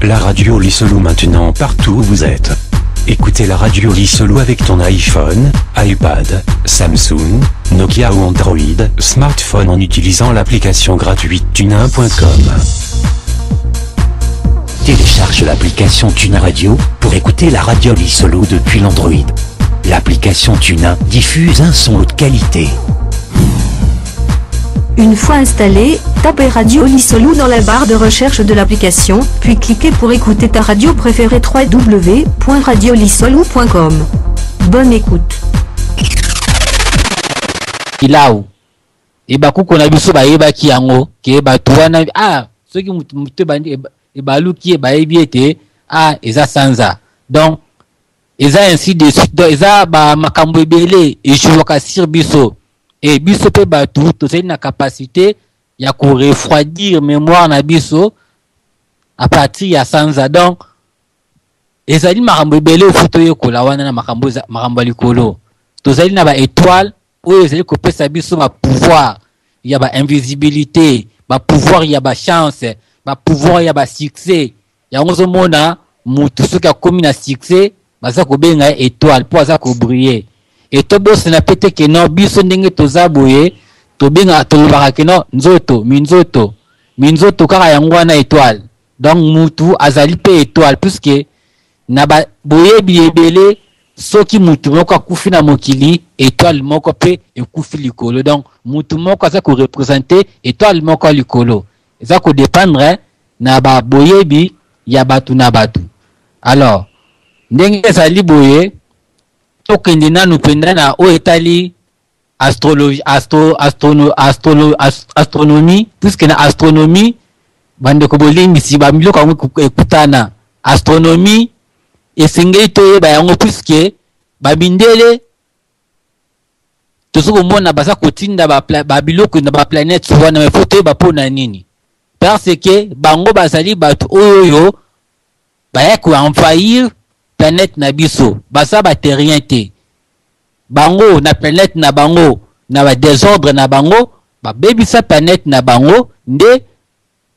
La radio Lisselou maintenant partout où vous êtes. Écoutez la radio Lisselou avec ton iPhone, iPad, Samsung, Nokia ou Android, smartphone en utilisant l'application gratuite tunin.com. Télécharge l'application Tunin Radio pour écouter la radio Lisselou depuis l'Android. L'application Tunin diffuse un son haute qualité. Une fois installé, tapez Radio Lisselou dans la barre de recherche de l'application, puis cliquez pour écouter ta radio préférée www.radiolisselou.com. Bonne écoute. Ilao. Eba kuko na biso ba yeba ki yango, ke ba tuwana soki mutu bandi eba luki eba ebiete eza sanza. Donc eza ainsi de suite. Donc eza ba makambo ebele ejuwaka sur biso. Et biso pe batu to c'est une capacité ya ko refroidir mémoire na biso à partir ya sanza. Donc ezali makambo ebele futo yekola wana na makambo likolo to zali na ba étoile oyo ezali ko pesa biso ba pouvoir ya ba invisibilité, ba pouvoir ya ba chance, ba pouvoir ya ba succès. Ya ngozo mona mutu soki akomi na succès baza ko benga étoile po aza ko briller. Et to boss na pete ke no biso ndenge toza boye to benga to lobaka ke no minzoto kaka yango wana étoile. Donc mutu azali pe étoile puisque na ba boye biebele soki mutu moko akufi na mokili étoile moko pe ekufi likolo. Donc mutu moko aza ko représenter étoile moko likolo. Eza ko dépendre na ba boyebi ya batu na batu. Alors ndenge ezali boye tokende nanu penda na o etali astronomie puisque na astronomie bande ko bolingisi ba miloko yango ekutana. Astronomie esengeli toyeba yango puisque babindele tozo komona baza kotinda ba biloko na ba planète wana mais faut toyeba pona nini parce que bango bazali batu oyo baya ko envahir planète na biso basa ba terrien te bango na planète na bango na ba désordre na bango ba bebisa planète na bango nde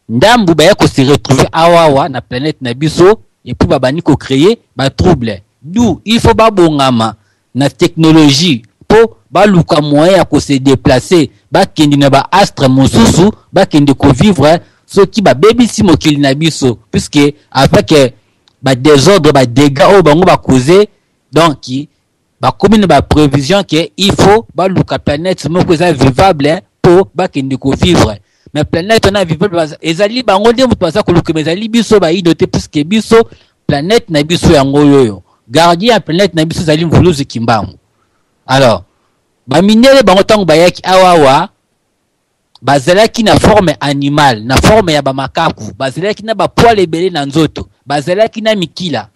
ndambu baya ko se retrouver awawa na planète na biso et puis babani ko créer ba trouble. D'où il faut ba bongama na technologie po ba luka moyen ya ko se déplacer ba kendi na ba astre mosusu ba kendi ko vivre ce qui ba bebisi mokili na biso puisque avec ba désordre ba dégâts au bango ba causer donc ba commune ba prévision que il faut ba luka planète moko za vivable pour ba kende ko vivre. Mais planète na vivable ezali bango nde mutu baza ko luka ezali biso ba idoté puisque biso planète na biso yango yoyo gardien planète na biso zali mvuluzi kimbamu. Alors ba minele bango tango ba yaki awawa bazalaki na forme animale na forme ya ba makaku bazalaki na ba poil ebele na nzoto bazalaki na mikila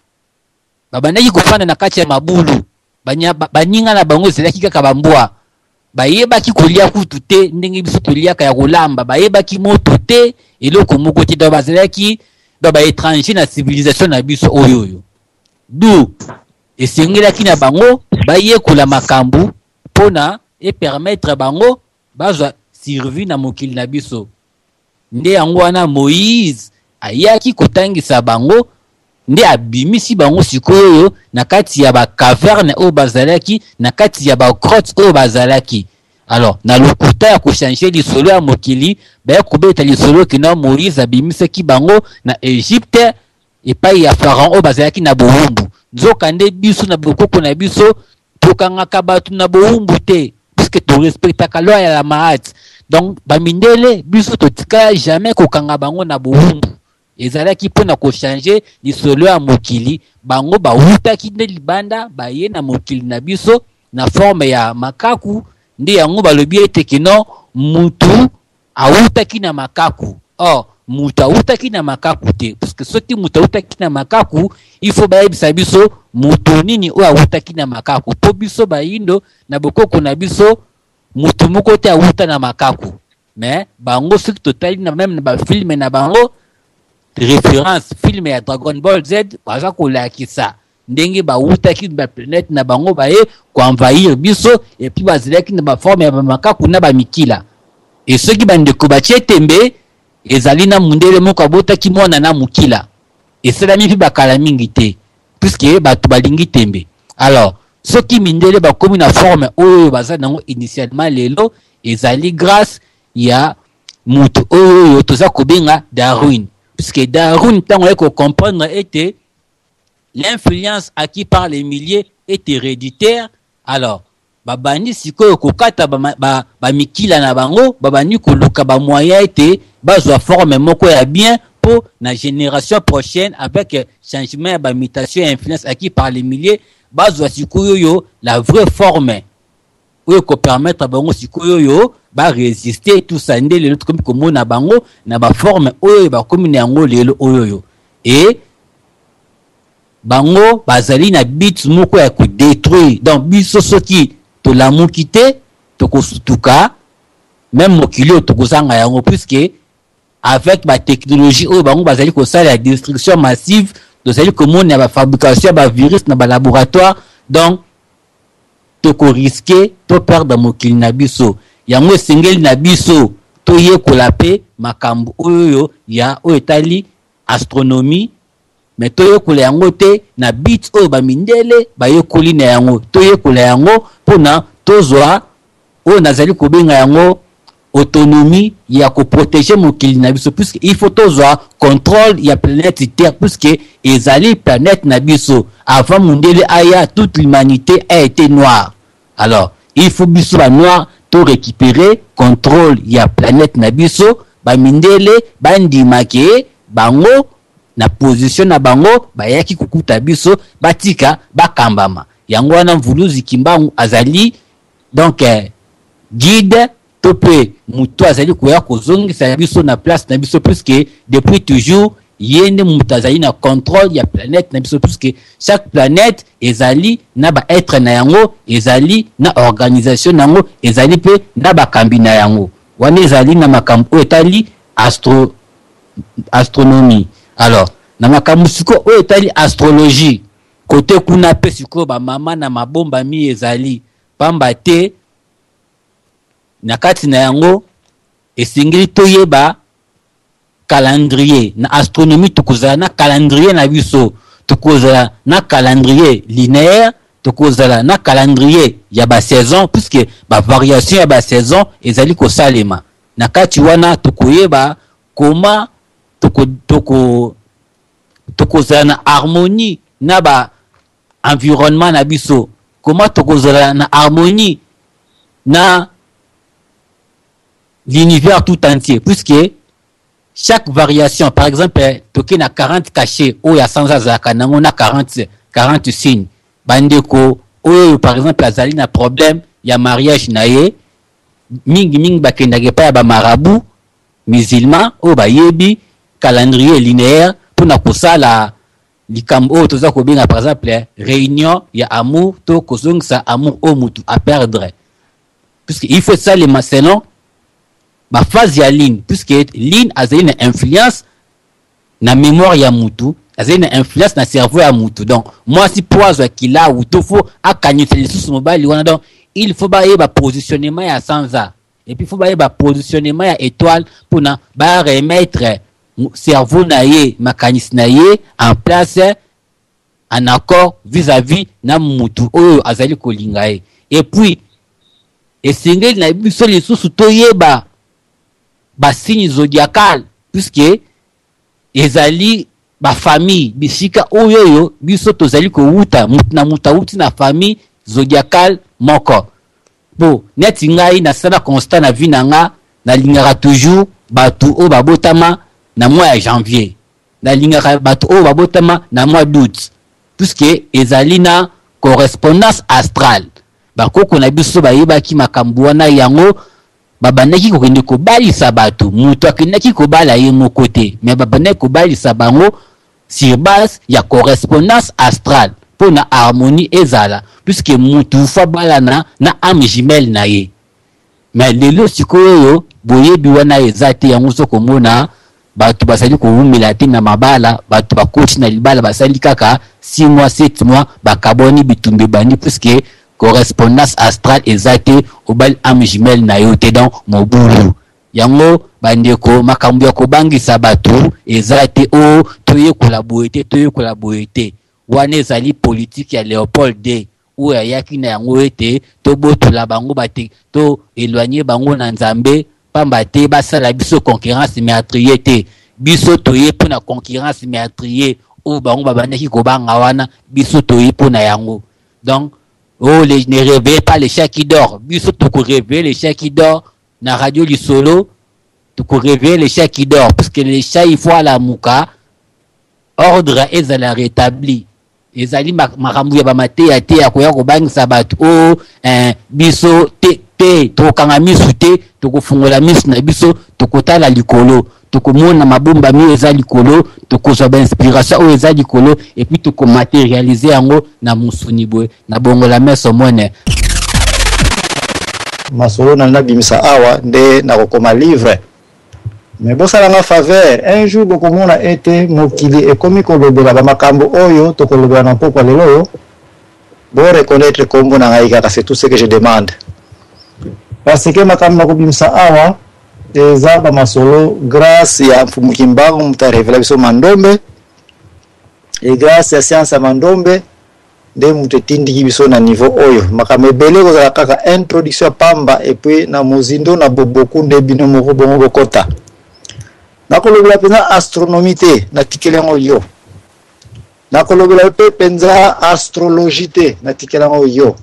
babandaki kofanda na kati ya mabulu baninga na bango ezalaki kaka bambwa bayebaki kolia kutu te ndenge biso toliaka ya kolamba bayebaki moto te eloko moko te do bazalaki do ba étranger na civilisation na biso oyoyo. D'où esengelaki na bango bayekola makambu pona et permettre bango bazwa survie na mokili na biso. Nde yango wana Moïse ayaki kotangisa bango nde abimisi bango sikoyo na kati ya ba caverne o bazalaki na kati ya ba grotte o bazalaki. Alors na lokuta ya ko changer lisolo ya mokili ba kobeta lisolo kina Moïse abimisaki bango na Égypte et pa ya pharaon o bazalaki na boumbu. Nzoka nde biso na bokoko na biso tokangaka batu na boumbu te puisque to respectaka loi ya la maat. Donc bamindele biso totika jamais kokanga bango na boumbu. Ezalaki pona ko changer lisolo ya mokili bango ba hutaki nde libanda ba ye na mokili na biso na forme ya makaku nde yango balobi ete kino mutu ahutaki na makaku. Or mutu ahutaki na makaku te parce que soki mutu ahutaki na makaku il faut ba yebisa biso mutu nini o ahutaki na makaku po biso ba yindo na bokoko na biso mutu moko te ahuta na makaku. Mais bango soki totali na même na ba film na bango référence film ya Dragon Ball Z baza kolakisa ndenge ba utaki ba planète na bango ba ye ko envahir biso et puis bazilaki na ba forme ya makaku na ba mikila. Et ceux qui bande ko ba tembe ezali na mundele moko abotaki mwana na mukila et c'est la mi bakala mingi te puisque bato balingi tembe. Alors ce qui mindele ba comme une forme oyo baza nango initialement lelo ezali grâce ya mutu oyo toza kobenga Darwin, puisque Darwin tango eko comprendre était l'influence acquis par les milliers est héréditaire. Alors babani sikoyo kokata ba mikila na bango babani koluka ba moyen était bazwa forme moko ya bien pour la génération prochaine avec changement ba mutation et influence acquis par les milliers bazwa sikoyo yo la vraie forme oyo ko permettre bango sikoyo yo ba résister tout ça ndele l'autre comme komona bango na ba forme oyo ba komine yango lelo oyo yo et bango bazali na bit moko ya ko détruire donc biso soki to la mokité to ko sutuka même mokili to ko zanga yango puisque avec la technologie oyo bango bazali ko sala la destruction massive tozali komona ba fabrication ba virus na ba laboratoire donc to ko risquer to perdre mokili na biso yango esengeli na biso to yekola pe makambo oyo ya oyo etali astronomie mais to yekola yango te na bit oyo bamindele bayekoli na yango to yekola yango mpona tozwa oyo nazali kobenga yango autonomie ya ko protéger mokili na biso puisque il faut tozwa contrôle ya planète terre puisque ezali planète na biso avant mondele aya toute l'humanité a été noire. Alors il faut biso ba noir to récupérer contrôle ya planète na biso ba mindele bandimake bango na position na bango bayaki kukuta biso batika bakambama yango wana mvuluzi kimbangu azali donc guide topé mutu azali koya kozongisa biso na place na biso puisque depuis toujours yende mutu azali na contrôle ya planète na biso puisque chaque planète ezali na ba être na yango ezali na organisation nango ezali pe na bakambi na yango wana ezali na makambo etali astronomie. Alors na makambo siko oyo etali astrologie côté kuna pe siko ba mama na mabomba mi ezali pamba te na kati na yango esengeli toyeba calendrier na astronomie tokozala na calendrier na biso tokozala na calendrier linéaire tokozala na calendrier ya ba saison puisque ba variation ya ba saison ezali kosalema na kati wana tokoyeba koma tokozala na harmonie na ba environnement na biso koma tokozala na harmonie na l'univers tout entier puisque chaque variation par exemple toke na 40 cachets oyo asanza zaka nango na 40 signes bandeko oyo par exemple azali na problème ya mariage na ye mingi bakendake pa ya ba marabout musulman oyo bayebi calendrier linéaire pona kosala likambo oyo toza kobenga par exemple réunion ya amour to kozongisa amour o mutu a perdre puisque il faut ça les selon ba phase ya ligne puisque ligne azali na influence na mémoire ya mutu azali na influence na cerveau ya mutu donc moi si poizo kila ou to faut akanyisa lisusu mobali wana donc il faut ba yeba positionnement ya sanza et puis faut ba yeba positionnement ya étoile pour na ba remettre cerveau na ye makanisi na ye en place en accord vis-à-vis na mutu oyo azali kolinga ye et puis esengeli na biso lisusu toyeba ba signe zodiacal puisque ezali ba famille bisika oyoyo biso tozali ko wuta mutu na muta wuti na famille zodiacal moko bo neti ngai na sala constat na vie nanga na lingaka toujours batu o babotama na mois ya janvier na lingaka batu o babotama na mois d'août puisque ezali na correspondance astrale bakoko na biso bayebaki makambo wana yango babandaki kokende kobalisa bato mutu akendaki kobala ye moko te mais babandaki kobalisa bango sur base ya correspondance astrale pour na harmonie ezala puisque mutu fa balana na âme jumelle na ye mais lelo sikoyo boyebi wana eza te yango sokomona bato basali kowumela te na mabala bato bakoti na libala basali kaka 6 mois 7 mois bakaboni bitumbe bani puisque correspondance astrale ezate obal âme jumelle na yo te dans mobulu yango bandeko makambo ya kobangisa bato eza te o toyekola boye te wana ezali politique ya Léopold D oyo ayaki na yango ete tobotola bango bate to éloigner bango na nzambe pamba te basala biso concurrence meurtrier te biso toye mpona concurrence meurtrier oyo bango babandaki kobanga wana biso toye mpona yango. Donc ne réveillez pas les chiens qui dorment. Biso toko réveiller les chiens qui dorment na radio Lisolo toko réveiller les chiens qui dorment parce que les chiens il faut à la muka ordre ezala rétabli ezali makambo ya bamate ya te ya koya kobangisa bato o biso te tokanga misu te tokofungola misu na biso tokotala likolo tokomona mabomba mi eza likolo tokozwa inspiration oyo eza likolo et puis tokomaterialiser yango na musuni boye na bongola meso mone masolo na bimisa awa nde na kokoma livre mais bosalanga faveur un jour bokomona ete mokili ekomi kolobela bamakambo oyo tokolobela na mpoko lelo bo reconnaître kombo na ngai kaka c'est tout ce que je demande parce que makambo na kobimisa awa eza bamasolo grâce ya mfumu Kimbangu muta révéla biso mandombe et grâce ya science ya mandombe nde mutu tindiki biso na niveau oyo makambo ebele kozala kaka introduction pamba et puis na mozindo na boboku nde bino moko bongo bokota nakolobela penza astronomie te na tikeli yango yo nakolobela pe penza astrologie te na tikeli yango yo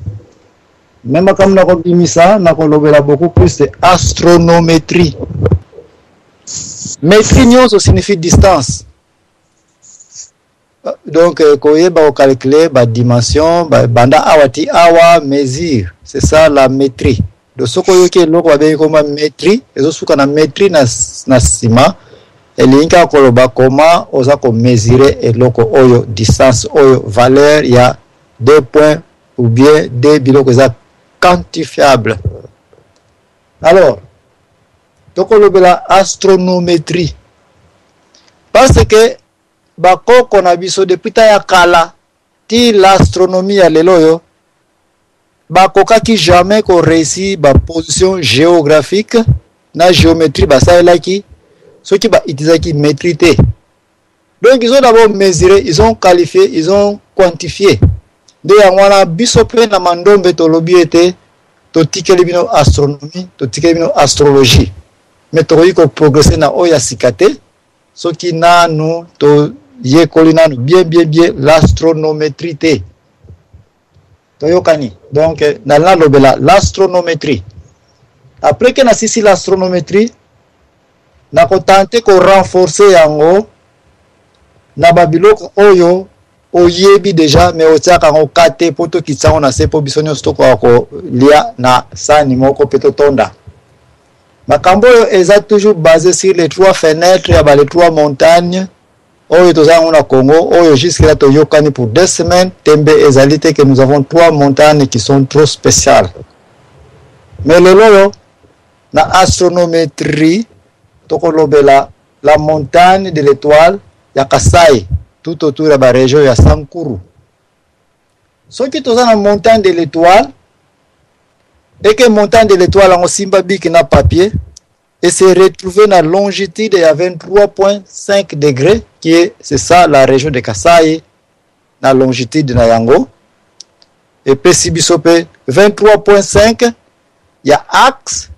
même comme na kobimisa nakolobela beaucoup plus de astronométrie. Métrie nyonso signifie distance. Donc koyeba calculer ba dimension banda awati awa mesure, c'est ça la métrie. De soko yoke loko ba be koma métrie ezo suka na métrie na sima elinka koloba koma oza ko mesurer eloko oyo distance oyo valeur ya 2 points ou bien 2 biloko za quantifiable. Alors, tokolobela astronométrie. Parce que bakoko na biso depuis ta ya kala ti l'astronomie ya lelo yo bakoka ki jamais ko réussi ba position géographique na géométrie basalaki ceux qui ba utilisaki métrité. Donc ils ont d'abord mesuré, ils ont qualifié, ils ont quantifié. De yangwana biso pe na mandombe tolobi ete to tikeli bino astronomie to tikeli bino astrologie mais to ko progresser na oya sikate soki nanu to yekoli nanu bien l'astronométrie te to yokani donc na la lobela l'astronométrie après que na sisi l'astronométrie na ko tenter ko renforcer yango na babiloko oyo oyebi déjà mais otiaka ngo kate poto kitsango na sepo bisonyo stoko ko lia na sani moko peto tonda makambo yo eza toujours basé sur les 3 fenêtres ya ba les 3 montagnes oyo tozango na Congo oyo jusqu'à là to yokani pour 2 semaines tembe ezalité que nous avons 3 montagnes qui sont trop spéciales mais le lolo na astronométrie tokolobela la montagne de l'étoile ya Kasai tout autour de la région ya Sankuru. Ce qui est dans la montagne de l'étoile, et que montagne de l'étoile en Simbabik na papier, et se retrouver dans la longitude à 23,5 degrés, qui est, c'est ça, la région de Kasai, la longitude de Nayango. Et puis Sibisope, 23,5, il y a axe,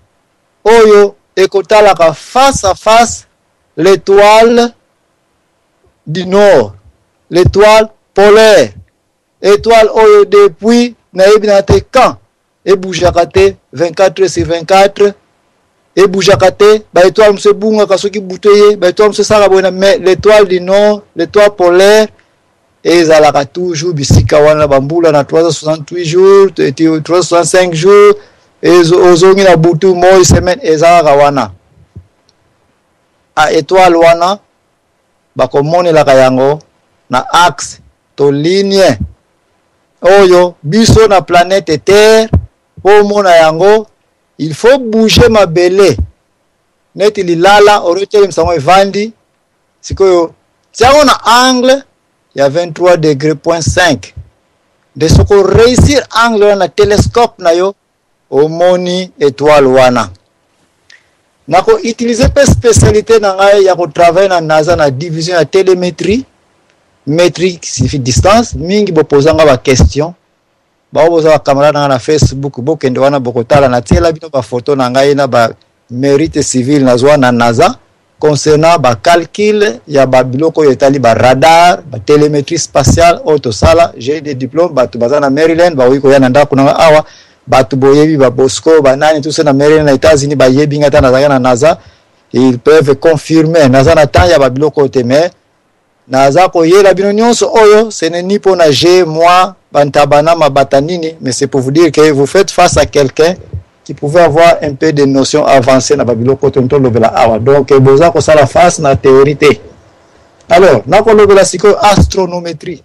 Oyo, et Kotalaka face à face, l'étoile du nord. L'étoile polaire, étoile oyo depuis naibinate quand et boujakate 24/24 et boujakate ba étoile mse bunga kasoki buteye ba étoile mse sara bona mais l'étoile du nord l'étoile polaire ezalaka toujours bisika wana bambula na 368 jours et 365 jours ozongi na butu moi semaine ezalaka wana a étoile wana bakomonelaka yango na axe to ligne oyo biso na planète Terre po mona yango il faut bouger mabele neti lilala orotele msango evandi sikoyo tiango na angle ya 23 degrés point 5 de soko réussir angle na télescope na yo omoni étoile wana nako utiliser pe spécialité na ngai ya ko travailler na NASA na division ya télémétrie. Métrique signifie distance. Mingi bo posanga ba question. Ba boza ba camarade na Facebook bokende wana bokotala na tiela bino ba photo na ngai na ba mérite civil na zwa na NASA concernant ba calcul ya ba biloko yetali ba radar, ba télémétrie spatiale autosala. J'ai des diplômes batu bazana Maryland ba wiko ya nanda kuna awa batu boyebi ba Bosco ba nani tout ça na Maryland na États-Unis ba yebi ngata na NASA. Ils peuvent confirmer NASA na temps ya ba biloko te mais NASA ko yela bino nyonso oyo ce n'est ni pour nager moi bantabana mabatanini mais c'est pour vous dire que vous faites face à quelqu'un qui pouvait avoir un peu de notions avancées na babiloko tonto lobela awa donc boza ko sala face na théorie. Alors nako lobela siko astronométrie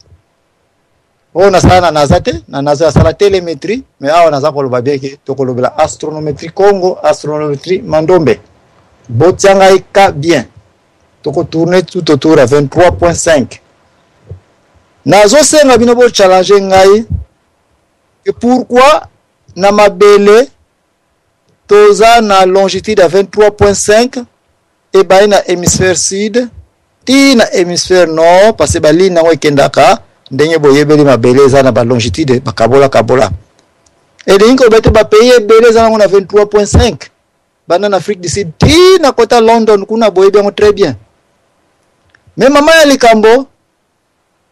on a sala na NASA te na NASA sala télémétrie mais awa NASA ko loba bien que to ko lobela astronométrie Congo astronométrie Mandombe botianga ika bien toko tourner tout autour à 23.5 nazo senga bino bo challenger ngai et pourquoi na mabele toza na longitude à 23.5 et ba na hémisphère sud ti na hémisphère nord parce que ba ligne na wekendaka ndenge boyebeli mabele za na ba longitude ba kabola et linko bete ba pays belé za na 23.5 bana na Afrique du Sud ti na kota London kuna boyebi très bien. Mais maman ya likambo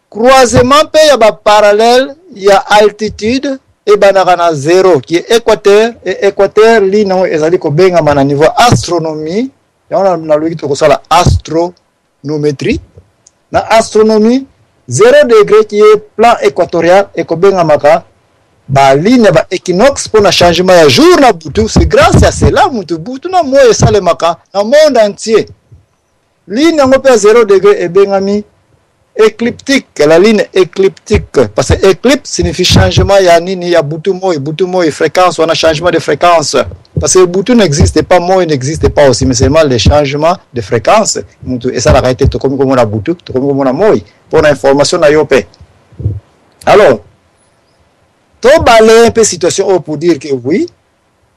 croisement pe ya ba parallèle ya altitude et banaka na 0 qui est équateur et équateur ligne ezali ko benga mana niveau astronomie ya na loki to ko sala astronométrie na astronomie 0 degré qui est plan équatorial et ko benga maka ba ligne ba équinoxe pour na changement ya jour na butu. C'est grâce à cela mutu butu na moyo sale maka na monde entier. Ligne ngope à 0 degré et bengami écliptique, la ligne écliptique parce que éclipse signifie changement ya nini ya butu moy fréquence, on a changement de fréquence parce que butu n'existe pas, moy n'existe pas aussi mais seulement les changements de fréquence et ça la réalité to comme la butu to comme la moy pour l'information na yopé. Alors to balé un peu situation pour dire que oui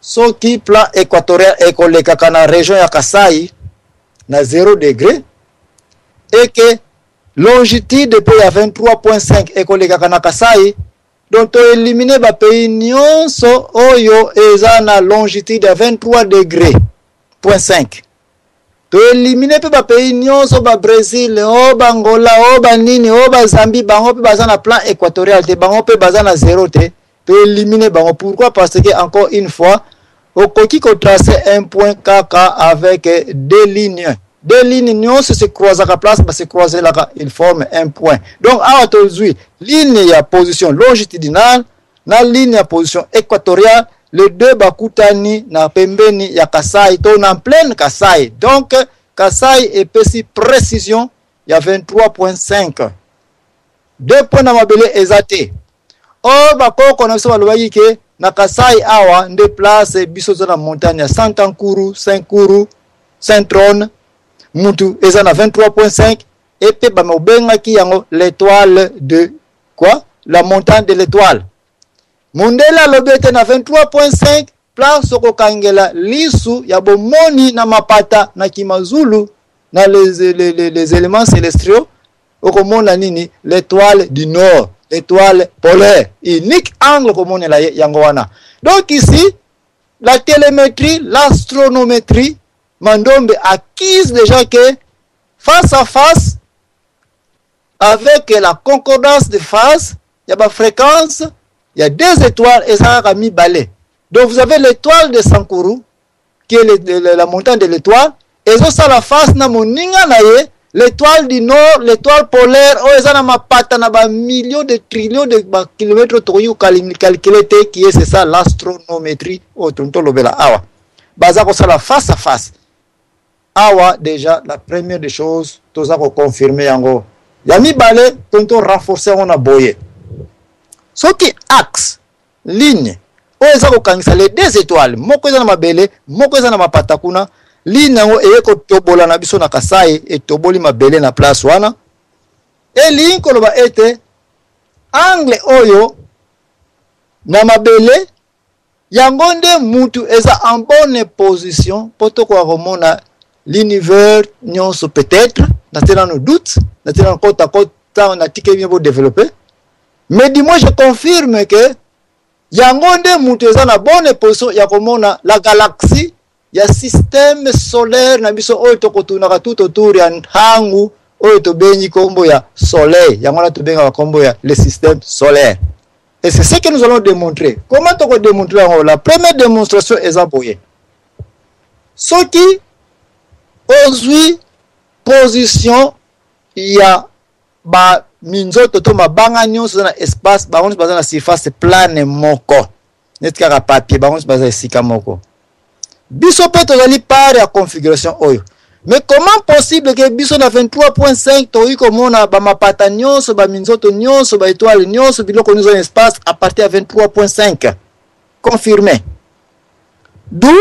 ce qui plan équatorial et koleka kana région ya Kasai na 0 degré et que longitude depuis à 23.5 et koleka kana Kasai donc to éliminer ba pays nyonso oyo eza na longitude à 23 degrés point 5 to éliminer pe ba pays nyonso ba Brésil o ba Angola o ba nini o ba Zambie bango pe baza na plan équatorial te bango pe baza na 0 te to éliminer bango. Pourquoi? Parce que encore une fois au koki ko tracer un point kaka avec deux lignes nyonso se croisent à la place ba se croiser là ils forment un point. Donc à tozui ligne ya position longitudinale na ligne ya position équatoriale les deux bakutani na pembeni ya Kasai to na pleine Kasai. Donc Kasai est petit précision il y a 23.5 deux points na mabele ezate o bakoko na so baloyi ke na Kasai awa nde place biso za na montagne ya Santankuru, Saint-Kourou, Saint-Trône, mutu eza na 23.5 et pe ba mobenga ki yango l'étoile de quoi? La montagne de l'étoile. Mondela lobete na 23.5 place ko kangela lisu ya bomoni na mapata na Kimazulu na les éléments célestiaux okomona nini l'étoile du nord. Étoile polaire, unique angle comme on est là yangoana. Donc ici, la télémétrie, l'astronométrie, Mandombe acquise déjà que face à face, avec la concordance de phase, il y a ma fréquence, il y a deux étoiles et ça a mis balai. Donc vous avez l'étoile de Sankourou, qui est la montagne de l'étoile, et ça la face na moninga naye. L'étoile du nord, l'étoile polaire, oh, ça n'a pas de millions de trillions de kilomètres calculés, qui est c'est ça l'astronométrie. Oh, tonto lobela awa. Baza ko sala face à face. Awa déjà la première des choses, tout ça ko confirmer yango. Yami balé tonto renforcer on a boyé. Ce qui axe ligne. Oh, ça ko kangisa les deux étoiles. Moko za na mabele, moko za na mapatakuna. Ligne ngo eyeko tobola na biso na Kasai et toboli mabele na place wana et ligne ko loba ete angle oyo na mabele yango nde mutu eza en bonne position poto kwa komona l'univers nyonso peut-être natela no doute natela kota na tike bien pour développer mais dis-moi je confirme que yango nde mutu eza na bonne position ya komona la galaxie ya système solaire na biso oyo tokotunaka tout autour ya ntangu oyo tobengi kombo ya soleil yango na tobenga kombo ya le système solaire. Et c'est ce que nous allons démontrer. Comment tu vas démontrer? La première démonstration est employée. Ce qui, aujourd'hui, position, il y a minzo toto ma banganyo sur l'espace, on se base dans la surface plane moko. Net kaka papier, on se base dans sika moko. Biso peut aller par la configuration oyo. Mais comment possible que biso na 23.5 toi comme on a ba mapata nyonso ba minzoto nyonso ba étoile nyonso biloko nous en espace à partir de 23.5 confirmé. D'où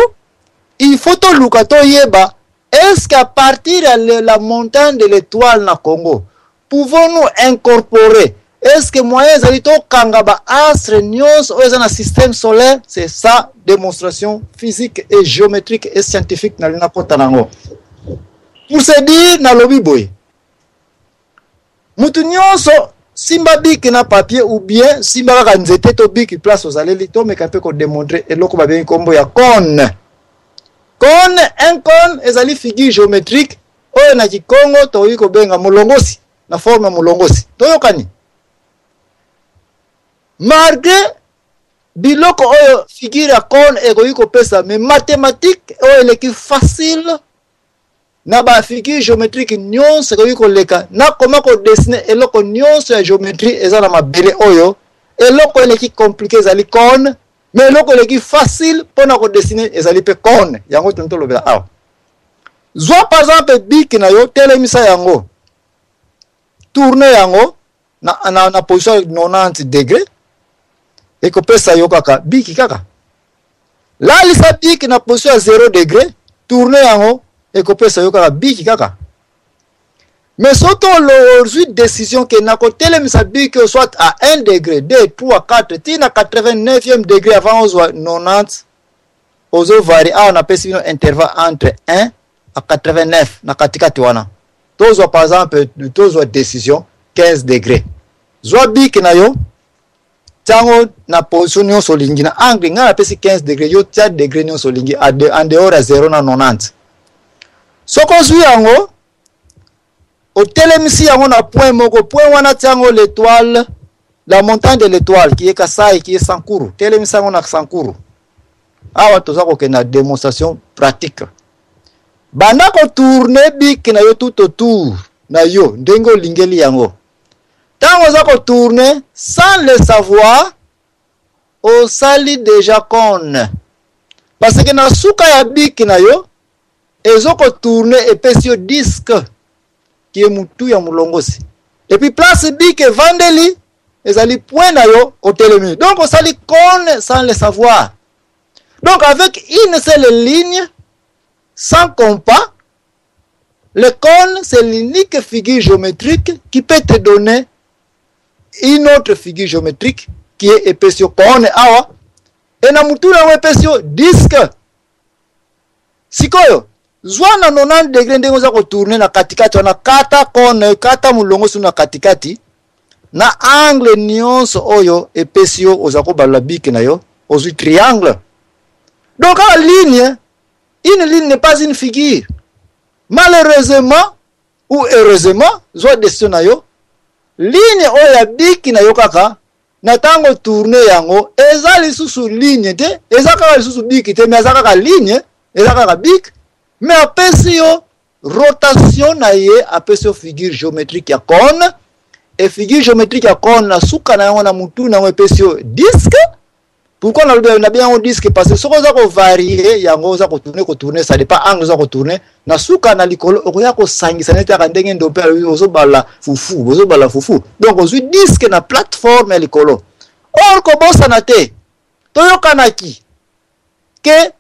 il faut to lukato yeba est-ce qu'à partir de la montagne de l'étoile na Congo pouvons-nous incorporer est-ce que moyen zali to kanga ba astre nyonso oyo na système solaire? C'est ça démonstration physique et géométrique et scientifique na lina kota nango. Pour se dire na lobi boy mutu nyonso simba biki na papier ou bien simba kaka nzete to biki place ozaleli to meka pe ko démontrer eloko ba bengi kombo ya cône. Un cône ezali figure géométrique oyo na Kikongo to yiko benga mulongosi na forme mulongosi toyokani malgré biloko oyo figure ya cône ego yiko pesa mais mathématique oyo eleki facile na ba figure géométrique nyonso ko yiko leka na comment ko dessiner eloko nyonso ya géométrie eza na mabele oyo eloko eleki compliqué ezali cône mais eloko eleki facile pona ko dessiner ezali pe cône yango tonto lobela awa zwa par exemple biki na yo telemisa yango tourner yango na position 90 degrés et ko pesa yo kaka biki kaka la lisa biki na position 0 degrés tourner yango et ko pesa yo kaka biki kaka. Mais surtout aujourd'hui décision que na ko telemisa biki soit à 1 degré 2 3 4 tina 89e degré avant on soit 90 ozo vari on appelle ça un intervalle entre 1 à 89 na katikati wana tozo par exemple tozo décision 15 degrés zo biki na yo tango na position nyonso lingi na angle nga na pesi 15 degrés yo 4 degrés nyonso lingi en dehors à 0 na 90 soko zwi yango au telemisi yango na point moko point wana tango l'étoile la montagne de l'étoile qui est Kasai qui est Sankuru telemisi yango na Sankuru awa toza ko kena démonstration pratique banda ko tourner biki na yo tout autour na yo ndengo lingeli yango tango za ko tourner sans le savoir au sali déjà cône parce que na suka ya biki na yo ezoko tourner et pesio disque qui est mutu ya mulongosi et puis place biki vandeli ezali point na yo otelemi donc on sali cône sans le savoir donc avec une seule ligne sans compas le cône c'est l'unique figure géométrique qui peut te donner une autre figure géométrique qui est épaissio cône awa et na mutu na épaissio disque sikoyo zwana 90 degrés ndengo za ko tourner na katikati wana kata cône kata mulongo suna katikati na angle nyonso oyo épaissio ozako bala biki na yo ozu triangle donc la ligne une ligne n'est pas une figure malheureusement ou heureusement zo dessin na yo ligne oyo biki na yo kaka na tango tourner yango ezali susu ligne te ezaka susu biki te mais ezaka ka ligne ezaka ka biki mais apesi yo rotation na ye apesi yo figure géométrique ya cône et figure géométrique ya cône na suka na yango na mutu na apesi yo disque. Pourquoi on a bien un disque parce que ce qu'on a varié yango za ko tourner ça dépend angle za ko tourner na suka na likolo okoya ko sangisa neta ka ndenge ndo pe ozo bala fufu donc ozo disque na plateforme likolo or ko bosa na te toyokanaki ke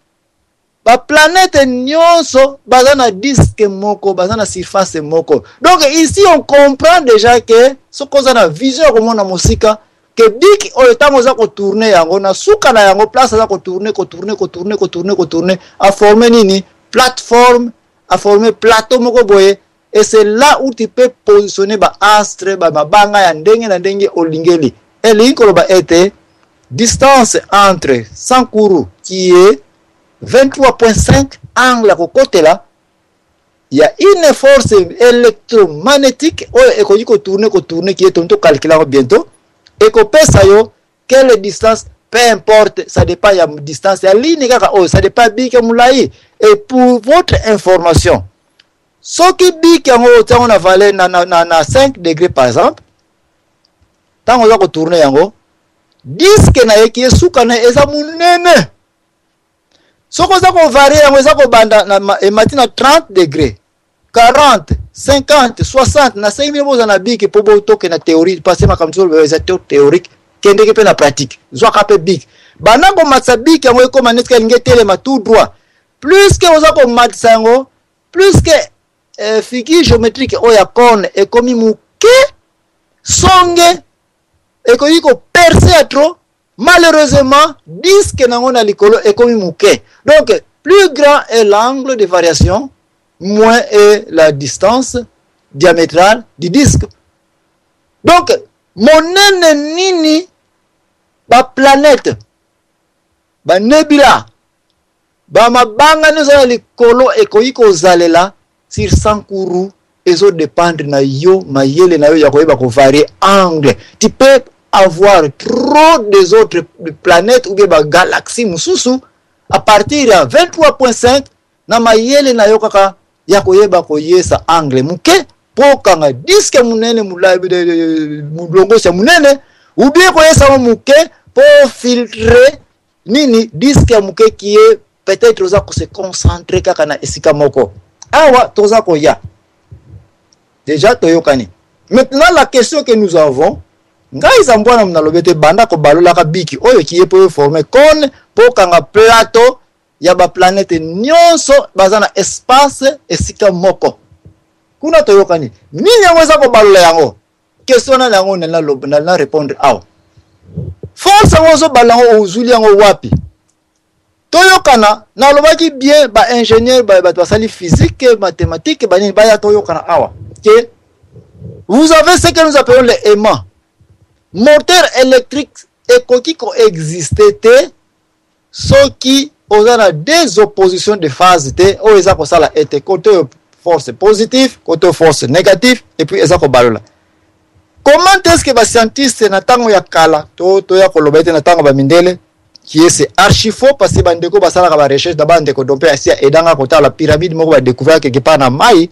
ba planète nyonso baza na disque moko baza na surface moko donc ici on comprend déjà que ce qu'on a na vision comme na musika que bik oyo tango za ko tourner yango na suka na yango place za ko tourner a former nini plateforme, a former plateau moko boye, et c'est là où tu peux positionner ba astre ba mabanga ya ndenge na ndenge olingeli. Et l'inkolo ba ete distance entre Sankuru qui est 23.5 angle à côté là, il y a une force électromagnétique qui tourne qui est tonto calculable bientôt et qu'on peut savoir quelle distance, peu importe, ça dépend de la distance, ça dépend de et pour votre information, ce qui dit qu'on a valé na 5 degrés par exemple, tant on a tourné yango, disque na qui est sous kana eza munene. Soko za ko varie yango eza ko banda na matina 30 degrés, 40, 50, 60 na 5000 boza na biki po bo toke na théorie passer ma comme ça les théorique kende ke pe na pratique. Zo ka pe biki. Bana ko matsa biki yango ko maneska ngetele ma tout droit. Plus que oza ko matsa yango, plus que figure géométrique oya kone e komi muke songe et qu'on y percer à trop, malheureusement, disque n'a pas l'écolo et comme mouké. Donc, plus grand est l'angle de variation, moins est la distance diamétrale du disque. Donc, mon nini, ba planète, ba nebula, ba mabanga nous a l'écolo et qu'on y zalela sur Sankuru. Et ça dépend de yo, mayele na yo ya koyeba ko varier angle. Tu peux avoir trop des autres planètes ou bien ba galaxies mususu à partir de 23.5 na mayele na yo kaka ya koyeba ko yesa angle muke po kanga disque munene mulongo sa munene ou bien ko yesa muke pour filtrer nini disque muke qui est peut-être oza ko se concentrer kaka na esika moko. Awa toza ko ya déjà toyokani. Maintenant la question que nous avons, ngai zambwana mnalobete banda ko balola ka biki oyo ki epo former kon po kanga plateau ya ba planète nyonso bazana espace esika moko. Kuna toyokani. Nini yaweza ko balola yango? Question na yango na répondre awa. Force ngozo balango uzuli yango wapi? Toyokana na lobaki bien ba ingénieur ba basali physique mathématique ba ni ba ya toyokana awa. Que vous avez ce que nous appelons les aimants. Moteur électrique et qui existait, ceux qui ont des oppositions de phase T, ou ils ont ça été côté force positive, côté force négative, et puis ils ont balola. Comment est-ce que les scientifiques n'attendent ya kala, to ya kolobete n'attendent ba mindele, qui est c'est archi faux parce que bandeko basala ka ba recherche d'abord ndeko dompe asia edanga kota la pyramide moko ba découvert quelque part na mai.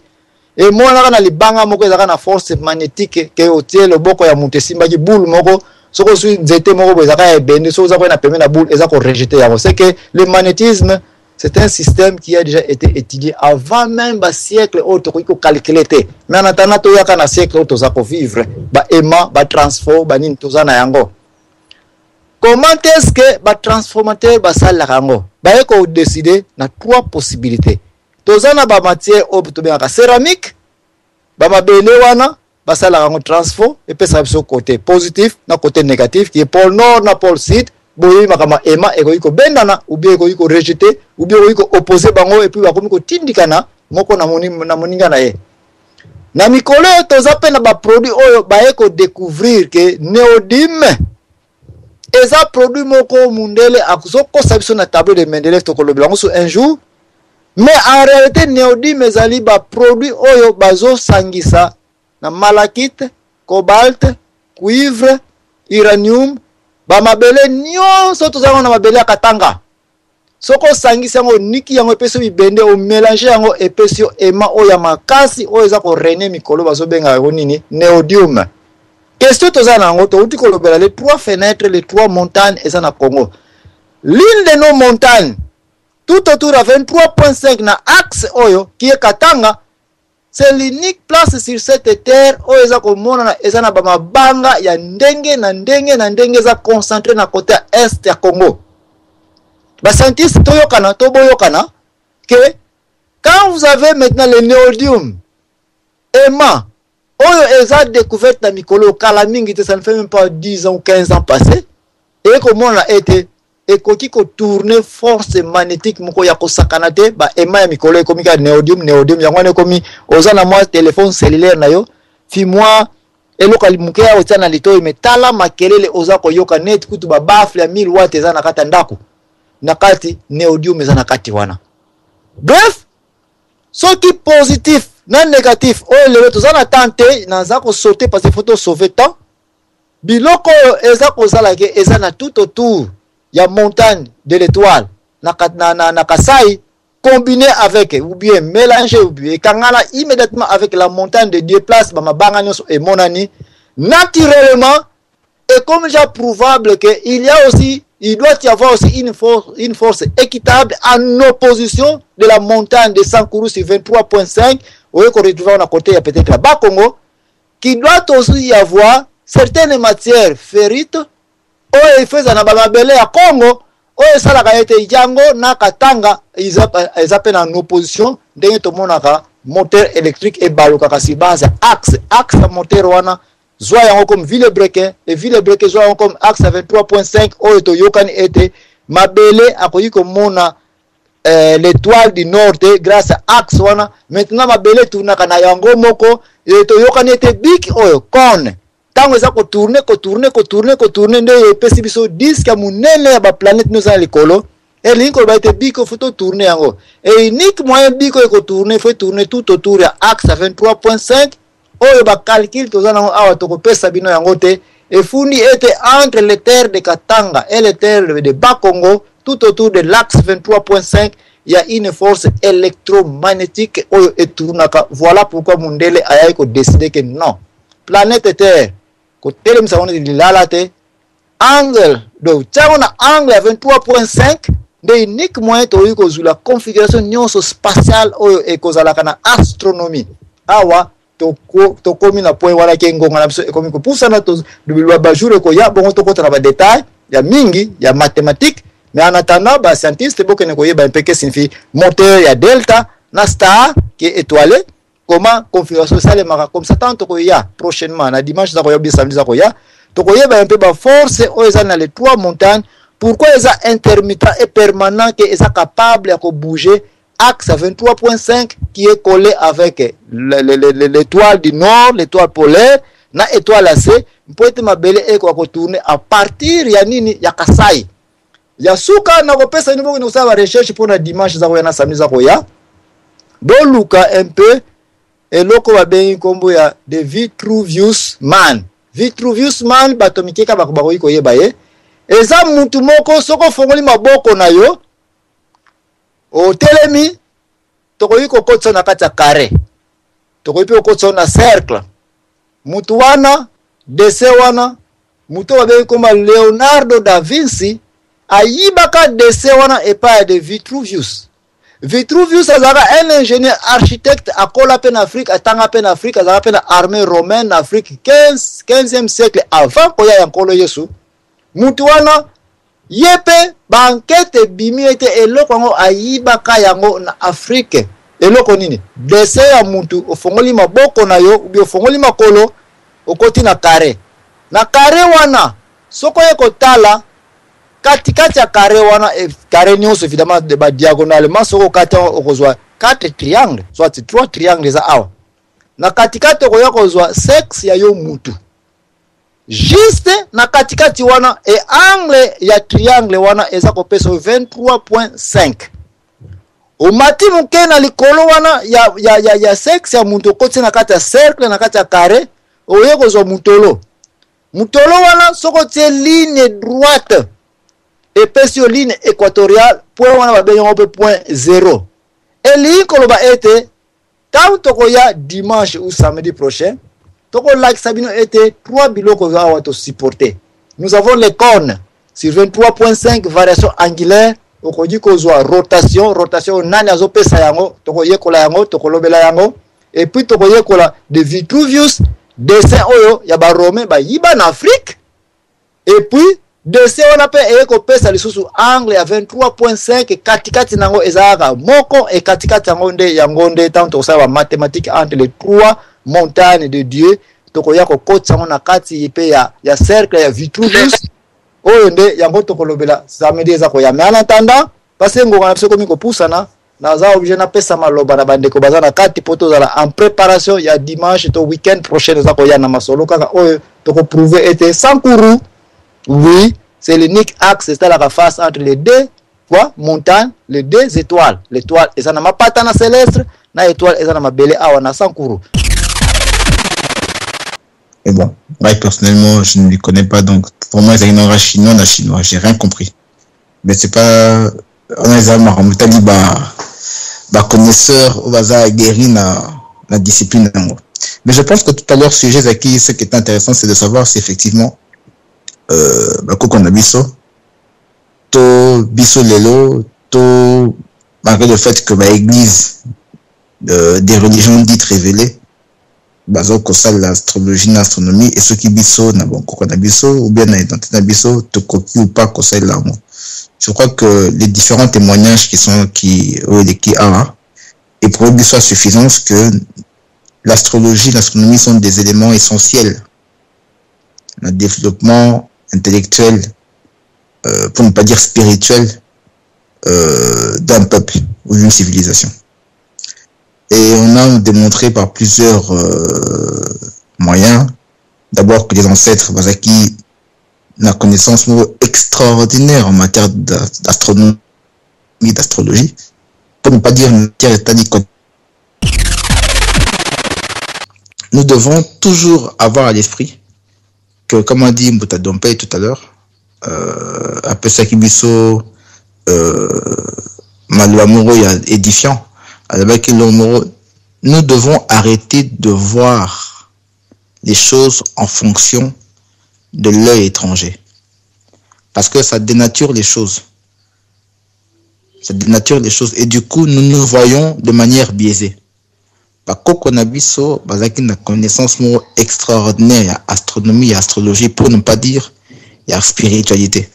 Et moi na libanga moko ezaka na force magnétique que otie le boko ya mutesimba ki boule moko soko su nzete moko ezaka ebende so za ko na pembe na boule ezako rejeter yango. C'est que le magnétisme c'est un système qui a déjà été étudié avant même ba siècle autre ko calculer te. Mais en attendant to yaka na siècle autre za ko vivre ba aimant ba transfo ba nini toza na yango. Comment est-ce que ba transformateur ba sala yango? Ba eko décider na trois possibilités. Tozana ba matière obtobeka céramique ba mabele wana basala rango transfo et puis ça sur côté positif na côté négatif qui est pôle nord na pôle sud boyi makama ema eko bendana ou bien eko rejeter ou bien eko opposer bango et puis bakomi ko tindikana moko na moninga na ye na mikolo tozape na ba produit oyo ba eko découvrir que néodyme eza produit moko mundele akuzoko sabiso na tableau de Mendeleev to kolobela sur un jour. Mais en réalité, néodyme ezali ba produit oyo bazo sangisa na malachite, cobalt, cuivre, uranium, ba mabele nyonso tozanga na mabele ya katanga. Soko sangisa yango niki yango epeso bibende o mélanger yango epeso ema oya makasi oyo za ko rene mikolo bazo benga yango nini néodyme. Question tozana yango to uti kolobela les trois fenêtres, les trois montagnes eza na Congo. L'une de nos montagnes tout autour à 23.5 na axe oyo qui est Katanga, c'est l'unique place sur cette terre où eza komona na eza na ba mabanga ya ndenge na ndenge za concentré na côté est ya Congo. Ba scientiste toyokana to boyokana que quand vous avez maintenant le néodyme aimant oyo eza découverte na mikolo kala mingi te, ça ne fait même pas 10 ans ou 15 ans passés, et comment on a été et koki ko tourner force magnétique moko ya ko sakana te ba ema ya mikolo e komi ka néodyme yango ne komi ozana moi téléphone cellulaire na yo fi moi eloko alimuke ya otana litoyi metala makelele oza ko yoka net kutu ba bafle ya 1000 watts eza na kata ndako na kati néodyme eza na kati wana. Bref, soki positif na négatif o lelo tozana tante na za ko sauter parce que faut sauver temps biloko eza ko zala ke eza na tout autour ya montagne de l'étoile na Kasai combiné avec ou bien mélangé ou bien kangala immédiatement avec la montagne de Dieu place ba mabanga nyonso et monani naturellement et comme déjà prouvable que il doit y avoir aussi une force équitable en opposition de la montagne de Sankuru sur 23.5 où qu'on retrouve à côté peut-être à Bas-Congo qui doit aussi y avoir certaines matières ferrites oyo ifeza na bababele ya Congo oyo salaka ete yango na Katanga izape na opposition ndenge tomonaka moteur électrique et baluka kasi base axe moteur wana zwa yango comme Villebrequin et Villebrequin zwa yango comme axe 23.5 oyo to yokani ete mabele akoyi komona l'étoile du nord grâce à axe wana maintenant mabele tunaka na yango moko to yokani ete big oyo kone tango eza ko tourner nde epesi biso disque ya munene ya ba planète nous en likolo et linko ba ete biko photo tourner yango et unique moyen biko ko tourner faut tourner tout autour ya axe 23.5 oyo ba calcul tozana awa to ko pesa bino yango te et fundi était entre les terres de Katanga et les terres de Bas-Congo tout autour de l'axe 23.5 il y a une force électromagnétique oyo etournaka. Voilà pourquoi Mundele a décidé que non, planète Terre côté le msawone dilala te angle do tchana angle 23.5 de unique moyen to yuko zula configuration nyonso spatiale oyo ekozalaka na astronomie awa to komi na point wala ke ngonga na biso ekomi ko pusana to dubilwa ba jour ko ya bongo to kota na ba détail ya mingi ya mathématique mais en attendant ba scientiste bokene ko yeba mpeke signifie moteur ya delta na star qui est étoilé. Comment configuration ça les mara comme ça tant to ya prochainement na dimanche za ko ya bi samedi za ko ya to ko yeba un peu ba force o eza na les trois montagnes pourquoi eza intermittent et permanent que eza capable à bouger axe 23.5 qui est collé avec l'étoile du nord, l'étoile polaire na étoile AC mpoete mabele e ko tourner à partir ya nini ya Kasai ya suka na ko pesa ni bongo sa recherche pour na dimanche za ko ya na samedi za ko ya do luka un peu et loko ba bengi kombo ya de Vitruvius man batomikeka bakobako iko yeba ye eza mutu moko soko fongoli maboko na yo o telemi tokoyi kokotsa na kati ya carré tokoyi pe kokotsa na cercle mutu wana dese wana mutu ba bengi kombo Leonardo da Vinci ayibaka dese wana epa de Vitruvius azaka un ingénieur architecte à Kolapen Afrique, à Tangapen Afrique, à Tangapen armée romaine Afrique 15e siècle avant koya yankolo Yesu. Mutuana yepe banquete bimi ete eloko ngo ayibaka yango na Afrique. Eloko nini? Dese ya mutu ofongoli maboko na yo, ubi ofongoli makolo okoti na carré. Na carré wana soko yeko tala katikati ya carré wana carré nyonso évidemment de ba diagonalement soko kati okozwa 4 triangles soit 3 triangles za awa na katikati okoya kozwa sexe ya yo mutu juste na katikati wana et angle ya triangle wana eza kopesa 23.5 omati mukena likolo wana ya sexe ya mutu koti na kati ya cercle na kati ya carré oye kozwa mutolo wana soko tie ligne droite et sur ligne équatoriale point wana ba benyo pe point 0 et li ko ba été tant to ya dimanche ou samedi prochain to ko like sabino été 3 biloko za wato supporter. Nous avons les cônes sur 23.5 variation angulaire okoji ko zwa rotation nani azopesa yango to ko yekola yango to ko lobela yango et puis to ko yekola de Vitruvius dessin oyo ya ba romain ba yiba na Afrique et puis dessin on appelle eko pesa lisusu angle ya 23.5 katikati nango ezaka moko et katikati yango nde tanto ça va mathématique entre les trois montagne de Dieu tokoya kokotisa ngo na kati pe ya cercle ya Vitruvius oyo nde yango tokolobela samedi eza koya mais en attendant parce que ngonga na biso komi kopusana naza obligé na pesa maloba na bandeko baza na kati po tozala en préparation ya dimanche to week-end prochain eza koya na masolo kaka oyo tokoprouver ete Sankuru oui c'est l'unique axe c'est la face entre les deux montagnes les deux étoiles l'étoile eza na mapata na céleste na étoile eza na mabele awa na Sankuru. Et bon, moi personnellement, je ne les connais pas, donc pour moi, ils ont chinois, na chinois, j'ai rien compris. Mais c'est pas, on a des amis, connaisseur, au bazar, guéri, la discipline. Mais je pense que tout à l'heure, sujet Zaki, ce qui est intéressant, c'est de savoir si effectivement, qu'on a biso, to biso lelo, to, malgré le fait que l'église, des religions dites révélées, bazo kosala l'astrologie l'astronomie et ceux qui biso na bon kokona biso ou bien na identité na biso to koki ou pas kosala l'amour. Je crois que les différents témoignages qui et pour qu'il soit suffisant que l'astrologie l'astronomie sont des éléments essentiels dans le développement intellectuel pour ne pas dire spirituel d'un peuple ou d'une civilisation. Et on a démontré par plusieurs moyens, d'abord que les ancêtres Bazaki la connaissance extraordinaire en matière d'astronomie, d'astrologie, pour ne pas dire une matière étanique. Nous devons toujours avoir à l'esprit que, comme a dit Mbouta Dompe tout à l'heure, après Sakibiso, Malouamoro édifiant, nous devons arrêter de voir les choses en fonction de l'œil étranger. Parce que ça dénature les choses. Ça dénature les choses. Et du coup, nous nous voyons de manière biaisée. Par contre, on a une connaissance extraordinaire, il y a astronomie, il y a astrologie, pour ne pas dire, il y a spiritualité.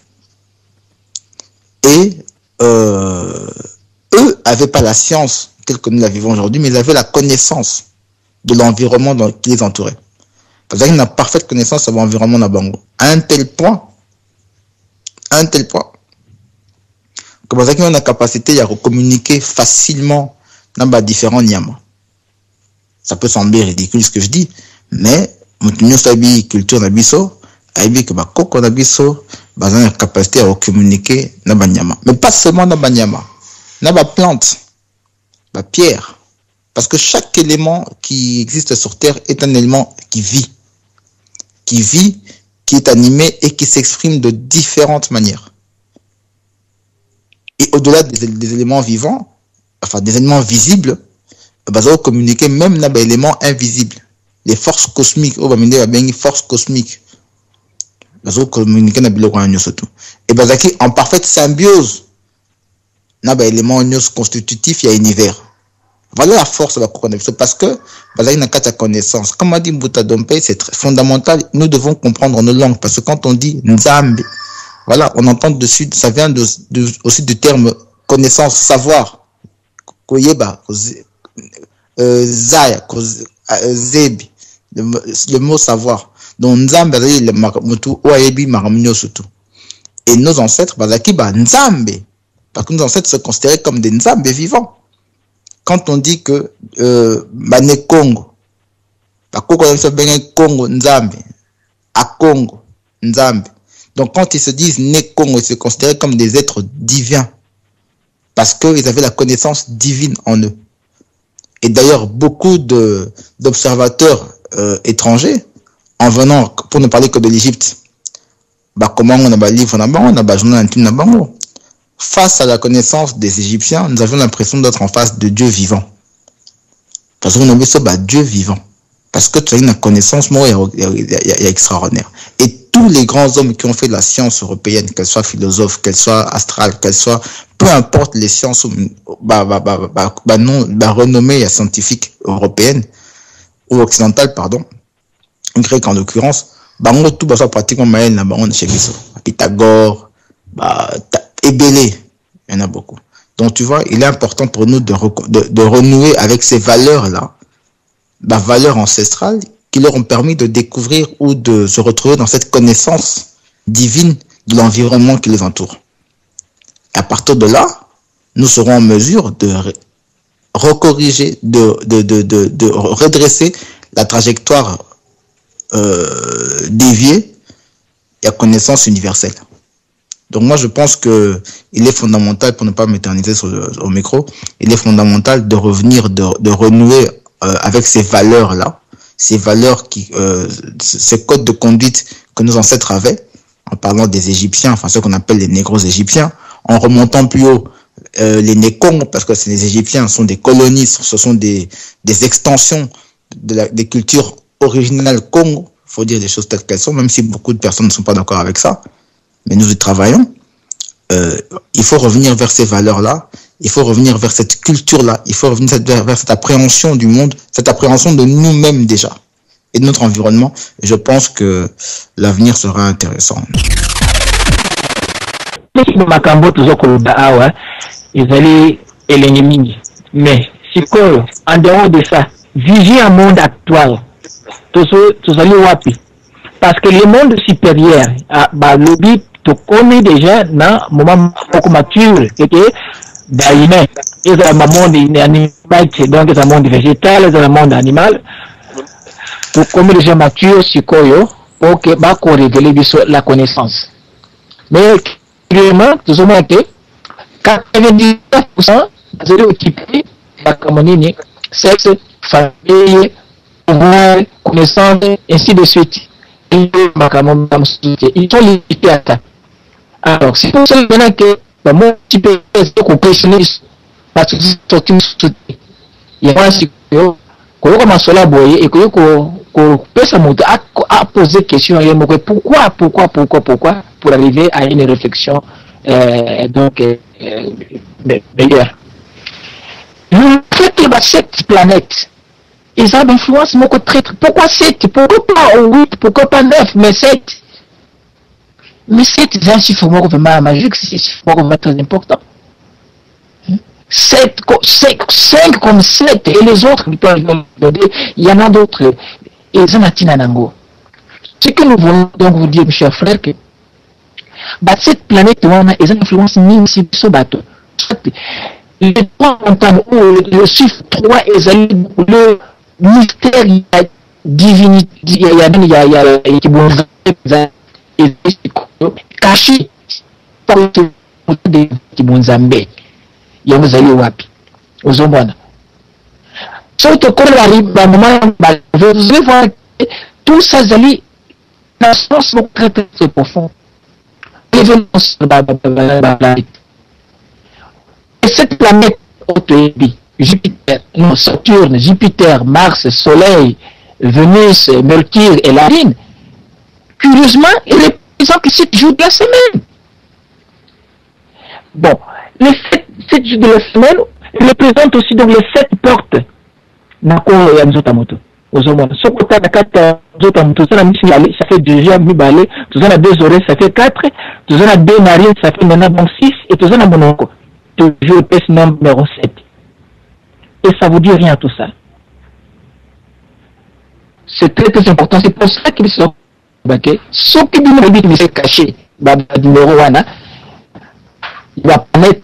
Et eux n'avaient pas la science telle que nous la vivons aujourd'hui, mais ils avaient la connaissance de l'environnement qui les entourait. Parce qu'ils ont une parfaite connaissance de l'environnement de Bango. À un tel point, que parce qu'ils ont la capacité à communiquer facilement dans différents niamas. Ça peut sembler ridicule ce que je dis, mais nous sabi culture nabiso, aibi que koko nabiso, bazan la capacité à communiquer dans banyama. Mais pas seulement dans banyama, dans ba plante, ba pierre, parce que chaque élément qui existe sur terre est un élément qui vit, qui est animé et qui s'exprime de différentes manières. Et au-delà des éléments vivants, enfin des éléments visibles, bazan communiquer même dans des éléments invisibles, les forces cosmiques, forces cosmiques. Communiquer et bazaki en parfaite symbiose na ba élément constitutif il y a univers. Voilà la force de la connaissance parce que bazaki na kata connaissance comme a dit Mbouta Dompe, c'est très fondamental. Nous devons comprendre nos langues parce que quand on dit nzambe, voilà, on entend dessus, ça vient aussi du terme connaissance, savoir. Koyeba, zaya, zebi, le mot savoir. Donc nzambe le mutu oyebi maramnyo surtout. Et nos ancêtres bazaki ba nzambe parce que nos ancêtres se considéraient comme des nzambe vivants. Quand on dit que bane Congo, ba koko se benga Congo nzambe, à Congo nzambe. Donc quand ils se disent né Congo, ils se considéraient comme des êtres divins parce qu'ils avaient la connaissance divine en eux. Et d'ailleurs beaucoup d'observateurs étrangers en venant, pour ne parler que de l'Égypte, comment on a livre, on a journal intime, face à la connaissance des Égyptiens, nous avions l'impression d'être en face de Dieu vivant. Parce qu'on a vu ça, Dieu vivant. Parce que tu as une connaissance, il y a extraordinaire. Et tous les grands hommes qui ont fait de la science européenne, qu'elles soient philosophes, qu'elles soient astrales, qu'elles soient, peu importe les sciences, renommées scientifiques européennes, ou occidentales, pardon, grec en l'occurrence, bango tout ça pratiquement maël na bango chez Bisso, Pythagore, Ebélé, il y en a beaucoup. Donc tu vois, il est important pour nous de renouer avec ces valeurs là valeurs ancestrales qui leur ont permis de découvrir ou de se retrouver dans cette connaissance divine de l'environnement qui les entoure. Et à partir de là, nous serons en mesure de recorriger, de redresser la trajectoire déviée et à connaissance universelle. Donc moi je pense que il est fondamental, pour ne pas m'éterniser au micro, il est fondamental de revenir, de renouer avec ces valeurs-là, ces valeurs ces codes de conduite que nos ancêtres avaient, en parlant des Égyptiens, enfin ceux qu'on appelle les négros égyptiens, en remontant plus haut les Nékong, parce que les Égyptiens sont des colonies, ce sont des extensions des cultures originales Congo, il faut dire des choses telles qu'elles sont, même si beaucoup de personnes ne sont pas d'accord avec ça, mais nous y travaillons. Il faut revenir vers ces valeurs-là, il faut revenir vers cette culture-là, il faut revenir vers cette appréhension du monde, cette appréhension de nous-mêmes déjà, et de notre environnement. Et je pense que l'avenir sera intéressant. En dehors de ça, viser un monde actuel, parce que le monde supérieur, le but, tu connais déjà dans le moment mature, et que l'humain, il y a un monde animal, donc il y a un monde végétal, il y a un monde animal, tu connais déjà mature, pour que tu révéler la connaissance. Mais, clairement, tu sais que 99% de occupé la communauté, sexe, famille, pouvoir, connaissance, ainsi de suite. Ils sont limités à ça. Alors, c'est pour ça que mon petit peu de compétitionnisme, parce que c'est il y a un cycle, qu'on commence à la boyer et qu'on peut se monter à poser des questions. Pourquoi, pour arriver à une réflexion meilleure. Le fait que cette planète, ils ont influence mon côté. Pourquoi 7? Pourquoi pas 8? Pourquoi pas 9? Mais 7? Mais 7, c'est un chiffre vraiment magique, c'est un chiffre vraiment très important. 5 comme 7, et les autres, il y en a d'autres. Et ils en ont. Ce que nous voulons donc vous dire, mes chers frères, que cette planète, ils ont une influence minime sur ce bateau. Les 3 montagnes, ou le chiffre 3, le mystère, il y a divinité, il y a caché par des Kibunzambe. Il y a des wapi. Aux hommes. Surtout quand on arrive à un moment, vous allez voir que tout ça, la science est très très profond. Et cette planète, Jupiter, non, Saturne, Jupiter, Mars, Soleil, Vénus, Mercure et la Lune, curieusement, il représente les 7 jours de la semaine. Bon, les 7 jours de la semaine représentent aussi donc les 7 portes. Nako ya Nzotamoto. Ozomona. Sokota na 4 Nzotamoto, ça fait 2 yeux, tout ça na 2 oreilles, ça fait 4, tout ça na 2 narines, ça fait maintenant donc 6, et tout ça na monoko. Toujours le nombre numéro 7. Et ça vous dit rien tout ça. C'est très très important. C'est pour ça qu'ils sont ce qui dit que c'est caché, numéro 1, il va permettre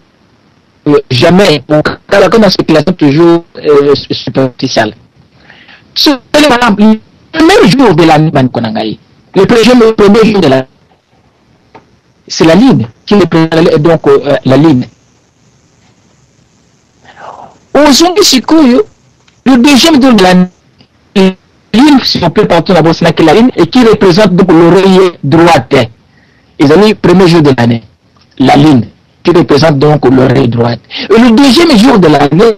jamais, quand on a spéculation toujours superficielle. Le premier jour de l'année, le premier jour de l'année, c'est la ligne qui représente donc la ligne. Au zone de Sikoyo, le deuxième jour de l'année, ligne, si on peut partir d'abord, c'est la ligne, et qui représente donc l'oreille droite. Ils ont mis le premier jour de l'année, la ligne, qui représente donc l'oreille droite. Et le deuxième jour de l'année,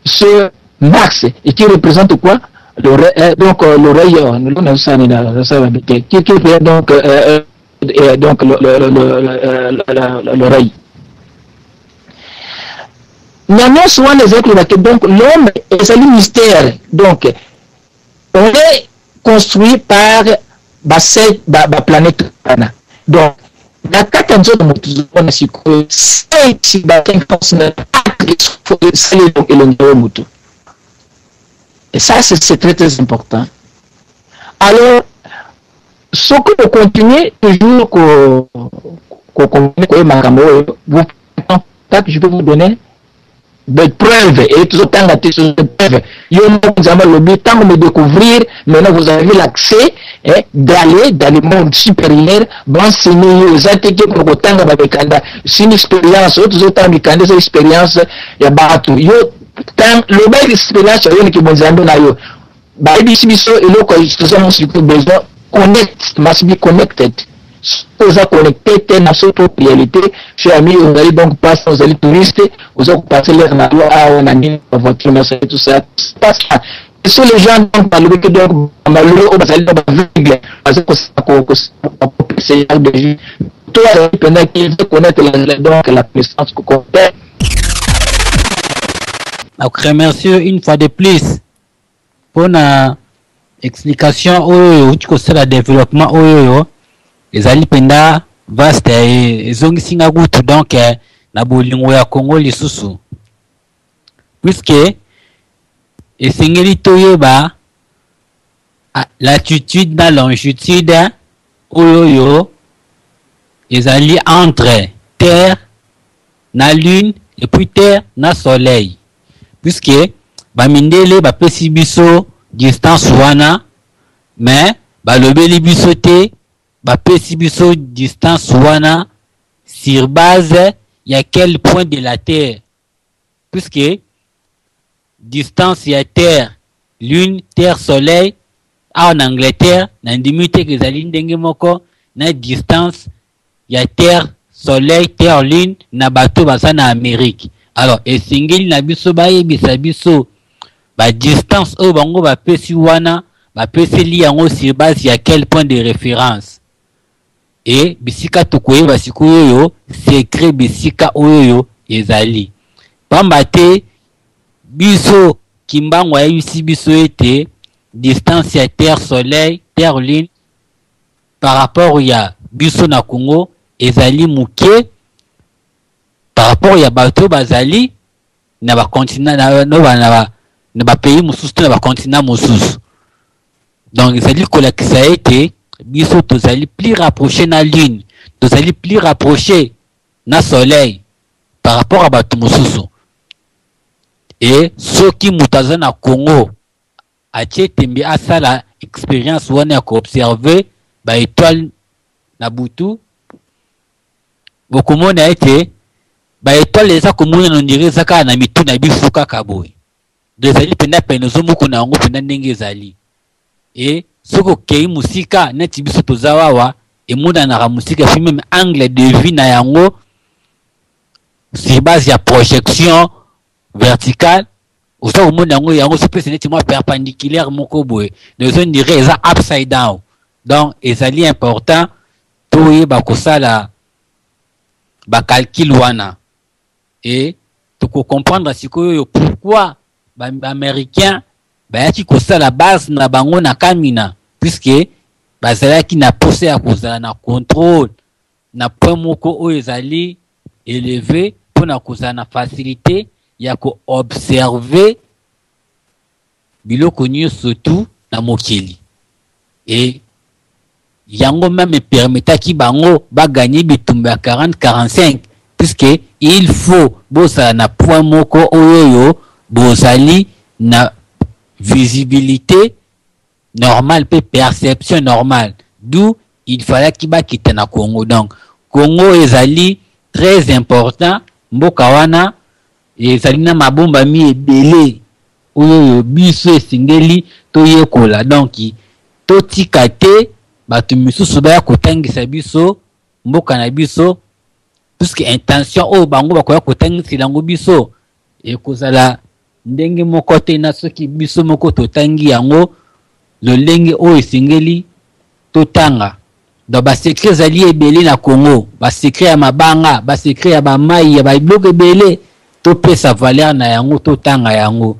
c'est Mars, et qui représente quoi? L'oreille, donc l'oreille, qui représente donc l'oreille. Maintenant, souvent les êtres que donc l'homme est un mystère. Donc, on est construit par la planète. Donc, la carte de on a 5 forces et le Et ça, c'est très, très important. Alors, ce que vous continuez toujours je peux vous donner des preuves et tout autant de preuves. Tant de découvrir, maintenant vous avez l'accès d'aller dans le monde supérieur, d'enseigner aux attaqués pour autant de c'est une expérience, autant de expérience, il y a battu. Tant le bel expérience, il y a qui vous en donne. Bah, il dit, et là, quand ils ont besoin, connect, must be connected. Vous êtes connecté dans cette réalité. Chers amis, vous allez donc passer, vous allez touristes, vous allez passer l'air dans la voiture, tout ça. Parce que si les gens donc parlent que donc malheureux, vous allez aveugle, parce que c'est de toi, pendant qu'il veut connaître donc la puissance que qu'on fait. Donc, remercie une fois de plus pour la explication où tu connais le développement où les alipenda vaste et zongisinga gutu donc na bolingo ya Congo lisusu puisque esengeli toyeba l'attitude na longitude oyo ezali entre terre na lune et puis terre na soleil puisque bamindele bapesi biso distance wana mais balobeli biso te bapesi biso distance wana sur base ya quel point de la terre puisque distance ya terre lune terre soleil en Angleterre na ndimi te ezali ndenge moko na distance ya terre soleil terre lune na bato baza na Amérique. Alors esengeli na biso bayebisa biso ba distance oyo bango bapesi wana bapeseli yango sur base ya quel point de référence. Et bisika tokoyeba sikoyo secret bisika oyo ezali pamba te biso kimbango ya yusi biso ete distance ya terre soleil terre lune par rapport ya biso na Congo ezali muke par rapport ya bato bazali na ba continent na ba pays mususu na ba continent mususu. Donc ezali kolakisa ete biso tozali plus rapproché na lune tozali plus rapproché na soleil par rapport à bato mususu. Et ceux qui mutaza na Congo atie tembe asala expérience wana ya observer ba étoile na butu bokomona ete ba étoile eza komona na ndire zaka na mitu na biso kaka boy ezali pena penezo moko na yango pena ndenge ezali. Et soko kei musika neti biso tozawawa emona na musika fi même angle de vue na yango sur base ya projection verticale osa omona yango super neti moi perpendiculaire moko boye nezo ndire eza upside down. Donc ezali important toyeba kosala ba calcul wana et toko comprendre sikoyo pourquoi ba américain bayaki kosala base na bango na kamina puisque bazalaki na posé ya kozala na contrôle na point moko oyo ezali élevé pona kozala na facilité ya ko observer biloko nyonso tout na mokili. Et yango même permetaki bango ba gagner bitumba 40-45 puisque il faut bosala na point moko oyo bozali na visibilité normale pe perception normale, d'où il fallait qu'il va quitter na Congo. Donc Congo ezali très important mboka wana ezali na mabomba mi ebele oyo biso esingeli toyekola. Donc totika te bato misusu baya kotangisa biso mboka na biso puisque intention oyo bango bakoya kotangisa yango biso ekozala ndenge moko te na soki biso moko totangi yango lolenge oyo esengeli totanga. Donc ba secret zali ebele na Congo, ba secret ya mabanga, ba secret ya ba mai ya ba biloko ebele to pesa valeur na yango totanga yango.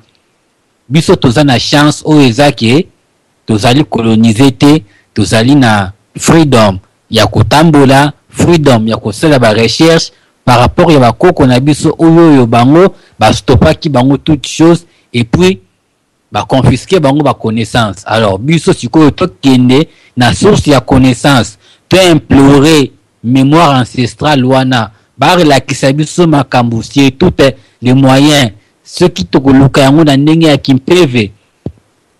Biso toza na chance oyo ezaki tozali coloniser te, tozali na freedom ya kotambola, freedom ya kosala ba recherche par rapport ya bakoko na biso oyo bango ba stopaki bango toute chose. Et puis confisquer bango ba connaissance. Alors biso sikoyo to kende na source ya connaissance, to implorer mémoire ancestrale wana ba relakisa biso makambo c'est tout les moyens ceux qui to koluka yango na ndenge ya kimpeve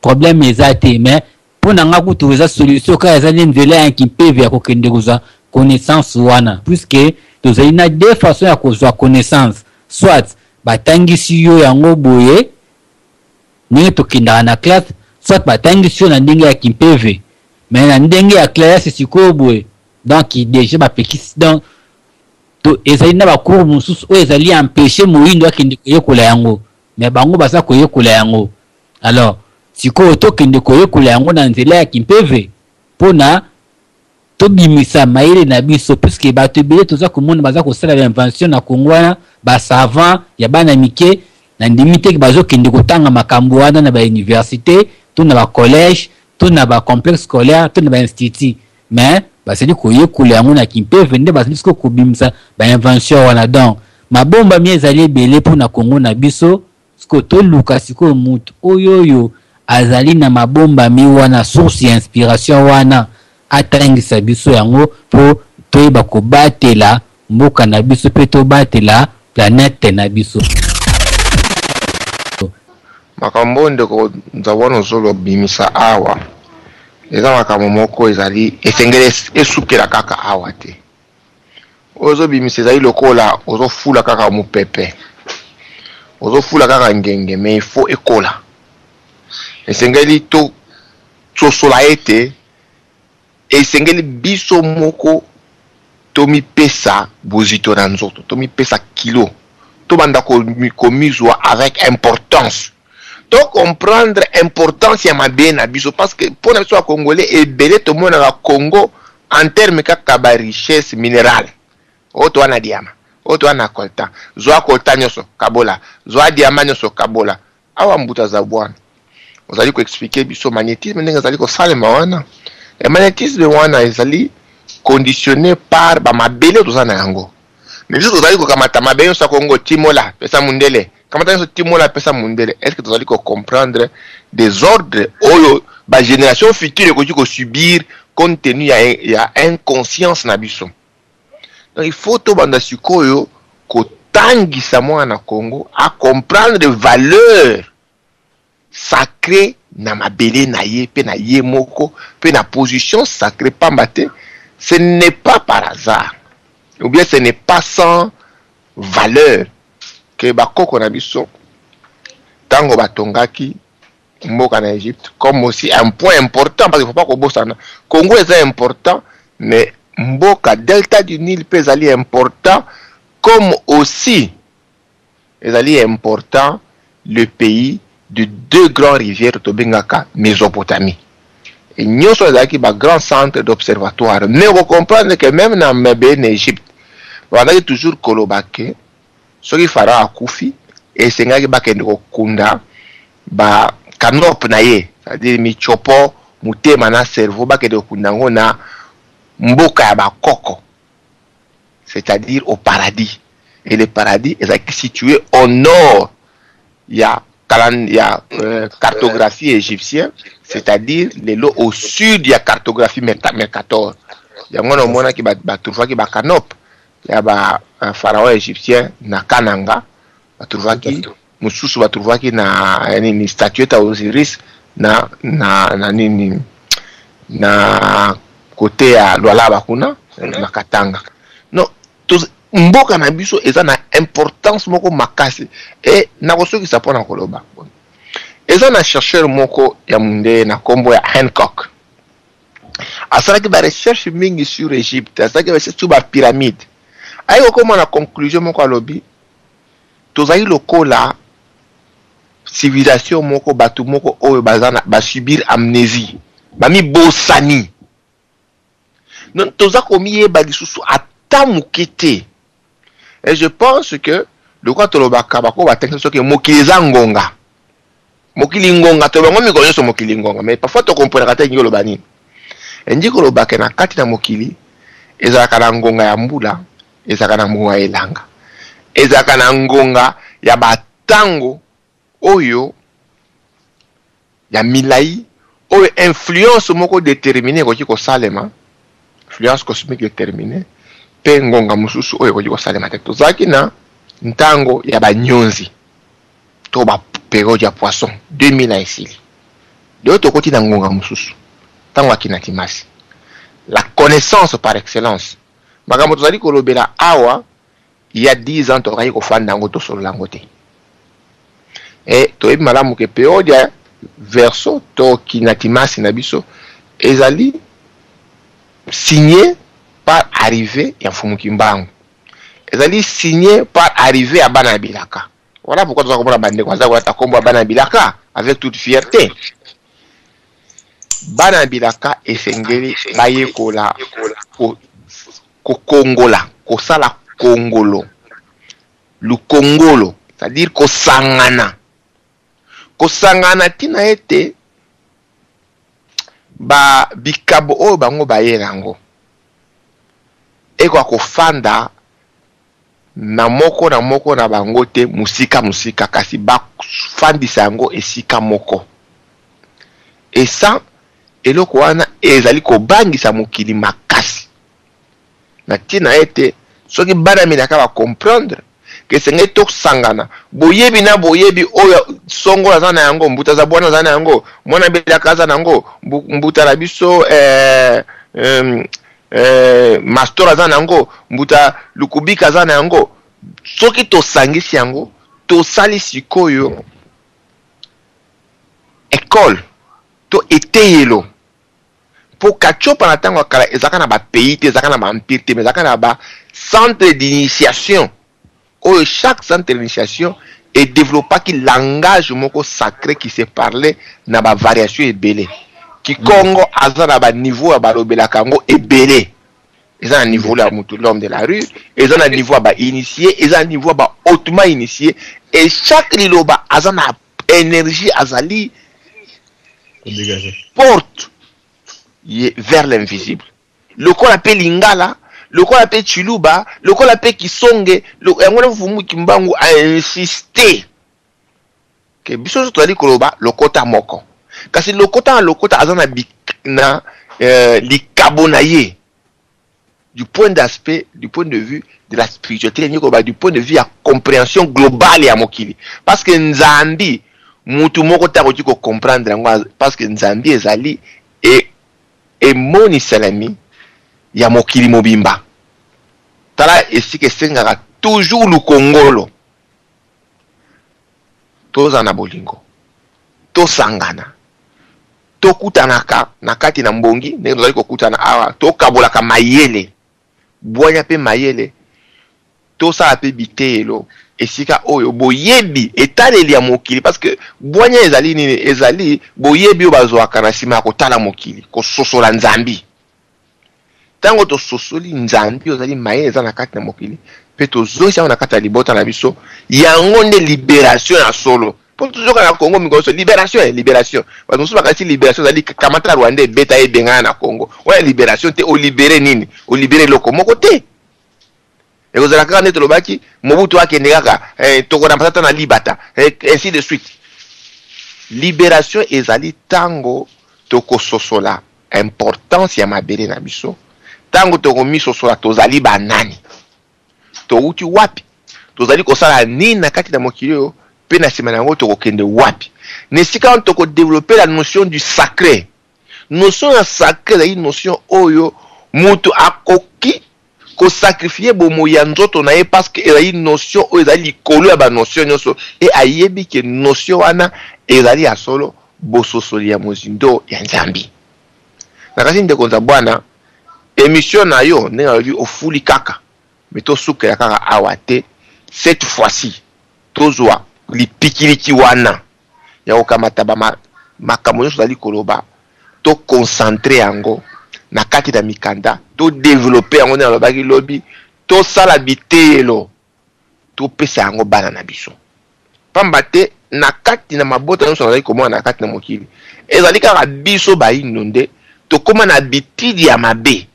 problème ezate mais pour nanga kutuza solution ka ezali nzela ya kimpeve ya kokende kuza connaissance wana puisque tozali na deux façons ya kozwa connaissance soit batangisi yo yango boye ndenge tokendaka na classe soit batangisi yo na ndenge ya kimpeve mais na ndenge ya classe sikoyo boye donc déjà bapekisi donc to ezali na bacours mosusu oyo ezali empêcher moyindo akende koyekola yango mais bango baza koyekola yango alors sikoyo tokende koyekola yango na nzela ya kimpeve mpona tobimisa mayele na biso puisque bato ebele toza komona baza kosala bainvention na kongo wana basavant ya bana mike na ndimi teke bazokende kotanga makambo wana na bauniversité to na bacollège to na bacomplexe scolaire to na bainstitut mais basali koyekola yango na kimpeve nde basali siko kobimisa bainvention wana donc mabomba mi ezali ebele mpona kongo na biso siko toluka sikoyo mutu oyoyo azali na mabomba mi wana source ya inspiration wana atangisa biso yango po toyeba kobatela mboka na biso pe tobatela planète na biso. Makambo ndeko nzabona ozolo bimisa awa eza makambo moko ezali esengele esukela kaka awa te ozo bimisa ezali lokola ozofula kaka mupepe ozofula kaka ngenge mais il faut ekola esengeli to sosola ete esengeli biso moko tomi pesa bozito na nzoto tomi pesa kilo to banda komizwa avec importance to comprendre importance ya mabe na biso parce que pour na biso ya congolais ebele to mona la Congo en terme kaka ba richesse minérale oto wana diama oto wana coltan zwa coltan nyoso kabola zwa diama nyoso kabola awa mbuta za bwana ozali ko expliquer biso magnétisme ndenge zali ko salema wana et magnétisme wana ezali conditionné par ba mabele to zana yango mais biso tozali ko kamata mabele sa Congo timola pesa mundele kamata so timola pesa mundele est-ce que tozali ko comprendre des ordres oyo ba génération future ko subir compte tenu ya inconscience na biso. Donc il faut to banda sikoyo ko tangisa mwana Congo à comprendre les valeurs sacrées na mabele na ye pe na ye moko pe na position sacrée pambate. Ce n'est pas par hasard ou bien ce n'est pas sans valeur que bakoko na biso tango batongaki mboka na Égypte comme aussi un point important parce qu'il faut pas ko bosana Congo est important mais mboka delta du Nil peut aller important comme aussi est important le pays de deux grandes rivières Tobengaka Mésopotamie et nous sommes là qui ba grand centre d'observatoire mais on comprendre que même dans en Égypte on a toujours kolobake ce qui fera akufi et sengaki bakende kokunda ba canop na ye c'est-à-dire michopo mutema na cerveau bakende kokunda ngo na mboka ya bakoko c'est-à-dire au paradis et le paradis est situé au nord il y a cartographie égyptienne c'est-à-dire les lots au sud il y a cartographie Mercator il y a mon mona qui ba trouva ki ba canop il y a ba pharaon égyptien na Kananga ba trouva ki mususu ba trouva ki na ni statuette à Osiris na nini na côté ya Lualaba kuna na Katanga non mboka na biso eza na importance moko makasi et na kosoki sapona koloba eza na chercheur moko ya munde na kombo ya Hancock asalaki ba recherche mingi sur Égypte asalaki ba recherche sur ba pyramide ayo koma na conclusion moko alobi tozali lokola civilisation moko batu moko oyo bazana ba subir amnésie bami bosani non toza komiye ba lisusu ata mukete. Et je pense que le quoi tolobaka bako batenga soki mokili za ngonga mokili ngonga to bango mi konyo so mokili ngonga mais parfois to comprendre kata ngolo bani enji ko lobaka na kati na mokili ezaka na ngonga ya mbula ezaka na mwa elanga ezaka na ngonga ya batango oyo ya milai oyo influence moko déterminée koki kosalema, influence cosmique déterminée pe ngonga mususu oyo koki kosalema te. Tozalaki na ntango ya banyonzi to ba période ya poisson 2000 ans esili. De autre côté na ngonga mususu ntango akina timasi, la connaissance par excellence. Makambo tozali kolobela awa il y a 10 ans tokaki kofanda yango tosolola yango te. Et toyebi malamu ke période ya verso to kinatimasi na biso ezali signé par arrivée ya mfumuki mbangu, ezali signé par arrivée ya bana bilaka. Voilà pourquoi nous avons bandé kwa zago ta kombo bana bilaka avec toute fierté. Bana bilaka esengeli baye kola ko kongola ko sala kongolo lu kongolo, c'est-à-dire ko sangana tina ete ba bikabo o bango bayerango eko kofanda na moko na bango te musika kasi ba fandisa yango esika moko. Et ça eloko wana ezali ko bangisa mokili makasi na tina ete soki bana minaka ba comprendre que senge tok sangana boyebi na boyebi oyo songo za na yango mbuta za bwana za na yango mwana bela kaza na yango mbuta la biso mastora za na yango mbuta lukubika za na yango, soki to sangisi yango to sali sikoyo école to eteyelo pour kachopa na tango kala ezaka na ba pays te, ezaka na ba empire te, mais ezaka na ba centre d'initiation. Oh, chaque centre d'initiation est développé qui langage moko sacré qui se parlait na ba variation ebele. Ki Congo azana ba niveau ba lobela kango ebele. Ils ont un niveau là l'homme de la rue, ils ont un niveau ba initié, ils ont un niveau ba hautement initié, et chaque liloba azana énergie azali porte vers l'invisible. Le qu'on appelle Lingala, le qu'on appelle Chiluba, le qu'on appelle Kisonge, le qu'on Fumu Kimbangu a insisté que biso tozali koloba lokota moko. Kasi lokota azana bikna likabonaye du point d'aspect, du point de vue de la spiritualité, du point de vue à compréhension globale ya mokili. Parce que Nzambi mutu moko takoti ko comprendre parce que Nzambi ezali et moni salami ya mokili mobimba. Tala esike sengaka toujours lu kongolo. Toza na bolingo. To sangana. To kutanaka na kati na mbongi, nezali ko kutana awa, to kabolaka mayele. Boya pe mayele. To sa pe bitelo. Esika oyo boyebi etaleli ya mokili parce que bonya ezali nini ezali boyebi obazwaka na sima ko tala mokili ko sosola Nzambi. Tango to sosoli Nzambi ozali maye eza na kati na mokili pe to zoisa na kati ya libota na biso yango nde libération ya solo. Pour toujours na Congo mikoso libération parce que souvent kasi libération ezali kamata Rwanda beta e benga na Congo. Ouais libération te o libérer nini? O libérer loko moko te. Et vous allez regarder le baki, Mobutu a kenegaka, tokona patata na libata, ainsi de suite. Libération ezali tango toko sosola, importance ya mabele na biso. Tango toko mi sosola tozali banani. To uti wapi. Tozali kosala nini na kati na mokili yo, pe na sima nango toko kende wapi. Nesika on toko développer la notion du sacré. Notion ya sacré la notion oyo mutu akoki ko sacrifier bomo ya nzoto na ye parce que ezali notion oyo ezali likolo ya ba notion nyonso e ayebi ke notion wana ezali ya solo bososoli ya mozindo ya Nzambi. Na kasi ndeko za bwana émission na yo ndenge alobi ofuli kaka mais tosuka ya kaka awa te. Cette fois-ci tozwa lipikiliki wana ya okamata ba makambo nyonso ezali koloba to concentrer yango na kati na mikanda to développer yango na lobaki lobi to sala bitelo to pesa yango bana na biso pamba te na kati na mabota nyonso nazali komona na kati na mokili ezali kaka biso bayinonde to koma na bitidi ya mabe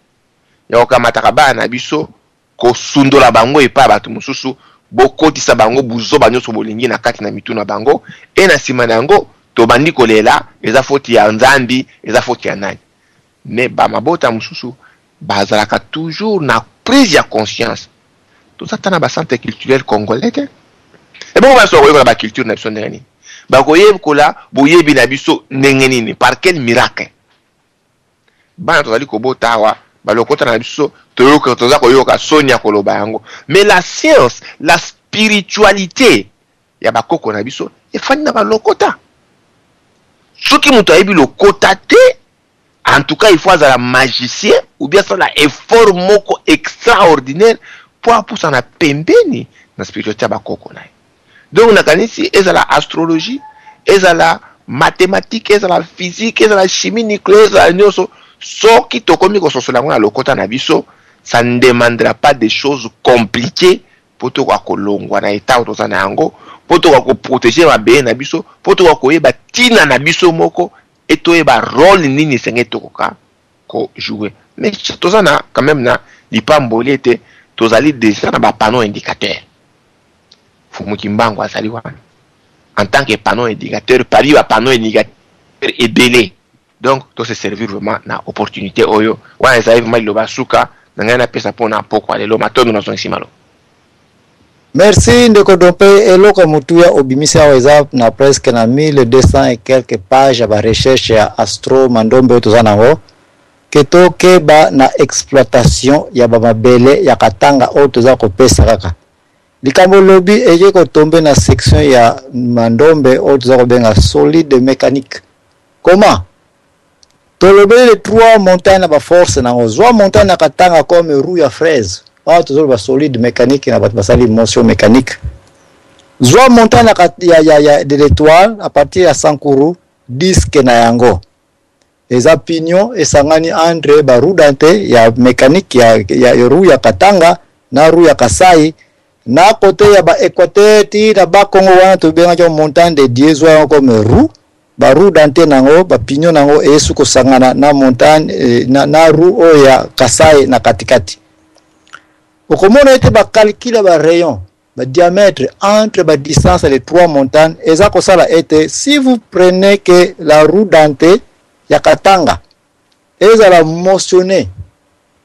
ya okamataka bana na biso kosundola bango epa bato mosusu bokotisa bango buzoba nyonso bolingi na kati na mitu na bango e na nsima na yango tobandi kolela eza faute ya nzambi eza faute ya nani. Mais bamabota mususu bazalaka toujours na prise ya conscience. Tout ça tana ba centre culturel congolais. Et bon va so koyoka ba culture na biso ndeni. Ba koyeb kola boyebi na biso ndenge nini par quel miracle. Bana tozali kobota wa ba lokota na biso toyoka toza koyoka sonia koloba yango. Mais la science, la spiritualité ya ba koko na biso efani na ba lokota. Soki mutu ayebi lokota te, en tout cas il faut avoir un magicien ou bien ça la effort moko extraordinaire pour pousser na pembeni na spiritualité ba koko na. Donc na kanisi ezala astrologie, ezala mathématique, ezala physique, ezala chimie nucléaire, ezala nyoso soki tokomi ko sosola ngona lokota na biso, ça ne demandera pas des choses compliquées pour to kwa kolongwa na état to na yango, pour to kwa protéger ma be na biso, pour to kwa koyeba tina na biso moko et to yeba rôle nini senge to ko jouer. Mais to na quand même na lipamboli était tozali déjà na ba panneau indicateur. Fumukimbango asali wana. En tant que panneau indicateur, pari ba panneau indicateur est belé. Donc to se servir vraiment na opportunité oyo. Wana ça vraiment lo basuka ngana pesa pona poko lelo matondo na son simalo. Merci ndeko dompe eloko mutuya obimisi aweza na presque na 1200 et quelques pages ya ba recherche ya Astro Mandombe tozanango keto keba na exploitation ya ba mabele ya katanga o toza kopesa kaka likambo lobi eye ko tombe na section ya Mandombe o toza kobenga solide mécanique. Comment tolobe les trois montagnes na ba force na ozwa montagne na katanga comme roue ya fraise. Ah, toujours ba solide mécanique na basali motion mécanique. Zwa montagne ya de l'étoile à partir ya Sankuru disque na yango. Eza pignon esangani entre ba roue dante ya mécanique ya roue ya katanga na roue ya Kasai na côté ya ba Équateur ti na ba Congo wana to benga jo montagne de diesoir comme roue ba roue dante nango ba pignon nango esu ko sangana na montagne na roue o ya Kasai na katikati. Au comment était ba calculer ba rayon, ba diamètre entre ba distance les trois montagnes, et ça ça était si vous prenez que la roue dentée ya Katanga, et ça la motionner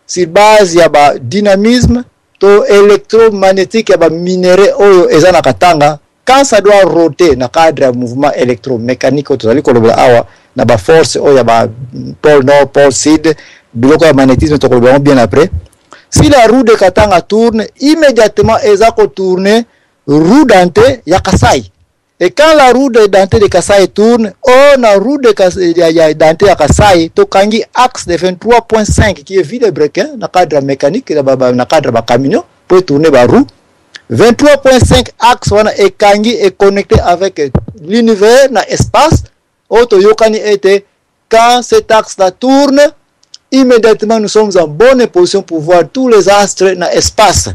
sur base ya ba dynamisme to électromagnétique ya ba minéraux oyo eza na Katanga, quand ça doit roter na cadre ya mouvement électromécanique to zali koloba awa na ba force oyo ya ba pôle nord pôle sud biloko ya magnétisme to koloba bien après. Si la roue de Katanga tourne, immédiatement, elle va tourner roue dentée ya Kasai. Et quand la roue de dentée de Kasai tourne, on a roue de dentée ya Kasai, tokangi axe de 23.5 qui est vide brequin, na cadre mécanique, na cadre camion, pour tourner la roue. 23.5 axe wana ekangi est connecté avec l'univers, na espace. Auto yokani était quand cet axe là tourne, immédiatement nous sommes en bonne position pour voir tous les astres dans l'espace.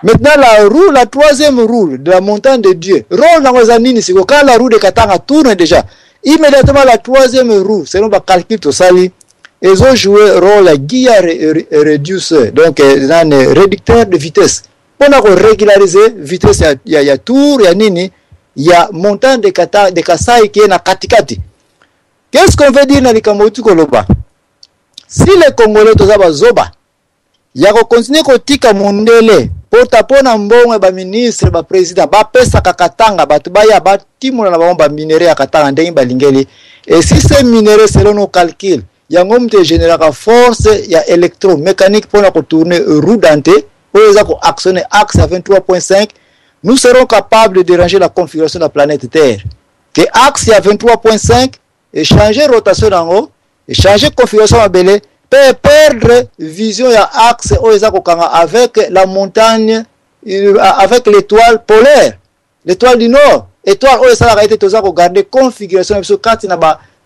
Maintenant la roue, la troisième roue de la montagne de Dieu, quand la roue de Katanga tourne déjà, immédiatement la troisième roue, selon le calcul de Sali, ils ont joué rôle à Guia Reducer, donc un réducteur de vitesse. Pour régulariser la vitesse, il y a tour, il y a nini, il y a montagne de Kasai qui est dans Katikati. Qu'est-ce qu'on veut dire dans les Kamotu Koloba? Si les Congolais tozaba zoba, yako continue kotika mondele, pota pona mbongo ba ministre ba président ba pesa kakatanga batu baya ba timuna na ba minéraux ya katanga ndenge balingeli. Et si ces minéraux selon nos calculs, yango mte générer force ya électromécanique pour ko tourner roue dentée, pour ça ko actionner axe à 23.5, nous serons capables de déranger la configuration de la planète Terre. Que axe à 23.5 et changer rotation en haut et changer configuration à belé peut perdre vision ya axe avec la montagne avec l'étoile polaire, l'étoile du nord, étoile où ça a été garder configuration quand il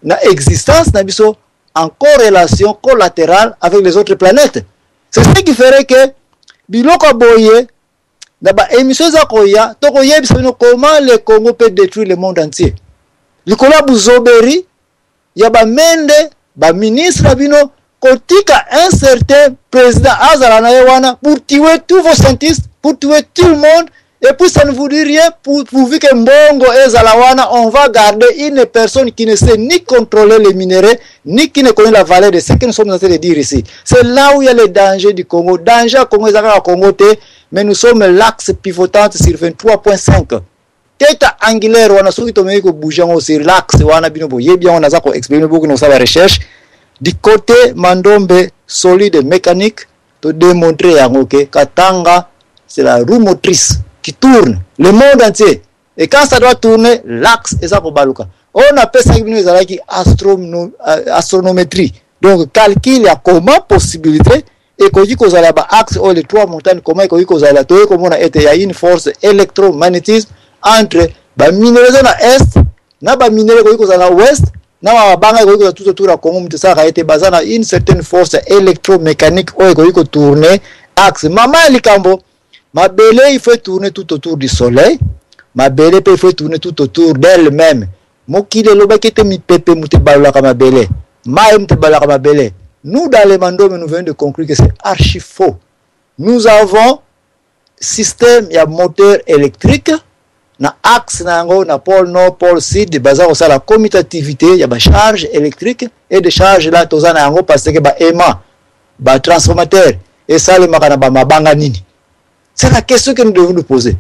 na existence na biso en corrélation collatérale avec les autres planètes. C'est ce qui ferait que biloko boye na ba émission za koya to koyebisa comment le Congo peut détruire le monde entier. Likola buzoberi ya ba mende ba ministre bino kotika un certain président azala na yewana pour tuer tous vos scientifiques, pour tuer tout le monde Et puis ça ne vous dit rien, pourvu que Mbongo et Zalawana, on va garder une personne qui ne sait ni contrôler les minéraux, ni qui ne connaît la valeur de ce que nous sommes en train de dire ici. C'est là où il y a le danger du Congo. Danger au Congo, mais nous sommes l'axe pivotant sur 23.5. Teta angulaire, on a souvent que bouger sur l'axe, on a bien, on a expliqué beaucoup dans sa recherche. Du côté Mandombe, solide mécanique, de démontrer que Katanga, c'est la roue motrice qui tourne le monde entier. Et quand ça doit tourner, l'axe est ça pour Baluka. On appelle ça qui astronométrie. Donc, calcul, il y a comment possibilité, et quand il y a l'axe, les trois montagnes, comment il y a une force électromagnétisme entre les minéraux à l'est, les minéraux à l'ouest, tout autour de Congo, ça a été basé sur une certaine force électromécanique qui tourne axe. Maman Likambo, ma belle, il faut tourner tout autour du soleil. Ma belle, il faut tourner tout autour d'elle-même. Mokile loba kete mi pepe mute balaka ma belle. Ma mute balaka ma belle. Nous, dans les mandos, nous venons de conclure que c'est archi faux. Nous avons système, il y a moteur électrique, na axe na pôle nord, pôle sud, basé sur la commutativité, il y a des charges électriques et des charges là, tout ça parce que ba aimant, ba transformateur, et ça le makana ba mabanga nini. C'est la question que nous devons nous poser.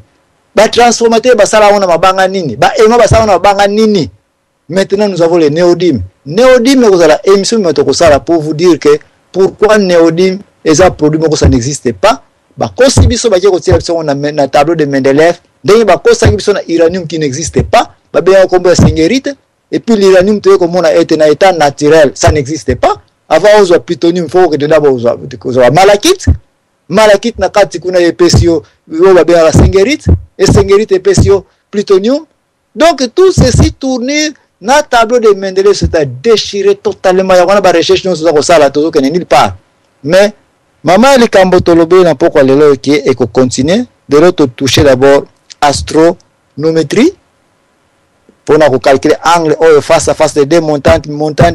Ba transformateur, ba ça là on a mabanga nini, ba aimant, ba ça on a mabanga nini. Maintenant nous avons les néodymes. Néodymes, vous avez la émission pour vous dire que pourquoi néodymes et ça produit ça n'existe pas. Bah consibiso ba on a un tableau de Mendeleev. Donc, il y a l'uranium qui n'existe pas. Il y a un et puis l'uranium, comme on a été dans l'état naturel, ça n'existe pas. Avant, on a plutonium, il faut que on a malachite. Malachite, n'a pas de épaissio, on a bien la singérite. Et singérite, épaissio, plutonium. Donc, tout ceci tourné dans le tableau de Mendeleev, c'est à déchirer totalement. Il y a une recherche, nous avons ça là, tout nulle part. Mais, maman, les Cambotolobé, n'a pas quoi les qui est qu'on continue. De l'autre, toucher d'abord astronométrie pour nous calculer l'angle face à face des deux montagnes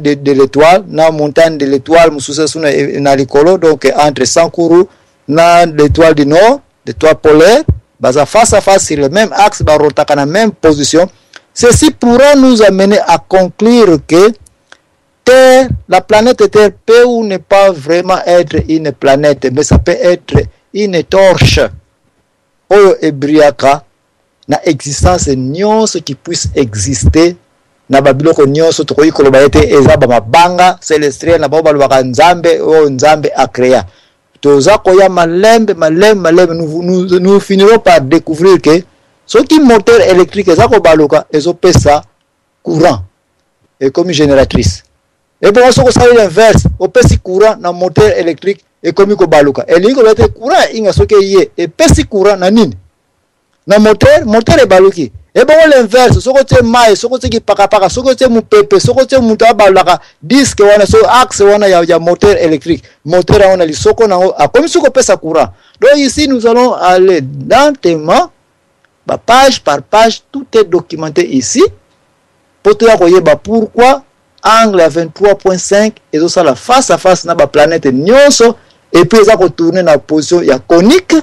de l'étoile. Dans la montagne de l'étoile, nous sommes dans l'écolo, donc entre Sankuru, dans l'étoile du nord, l'étoile polaire, face à face sur le même axe, dans la même position. Ceci pourra nous amener à conclure que Terre, la planète Terre peut ou ne pas vraiment être une planète, mais ça peut être une torche. Oyo ebriaka na existence nyonso qui puisse exister na babiloko nyonso tokoyi koloba ete eza ba mabanga célestiel na ba balobaka nzambe o nzambe a créa toza koya malembe nous finirons par découvrir que ce qui moteur électrique eza ko baloka ezopesa courant et comme génératrice et bon soko ça l'inverse opesi courant na moteur électrique et comme ko baluka et lingo bete courant inga soke ye et pesi courant na nini na moteur e baluki et bon l'inverse soko te mai soko te ki paka soko te mupepe soko te muta balaka disque wana so axe wana ya moteur électrique moteur wana li soko na a comme soko pesa courant. Donc ici nous allons aller lentement page par page, tout est documenté ici pour te dire pourquoi angle à 23.5 et ça la face à face na ba planète nyonso. Et puis, ça va tourner dans la position conique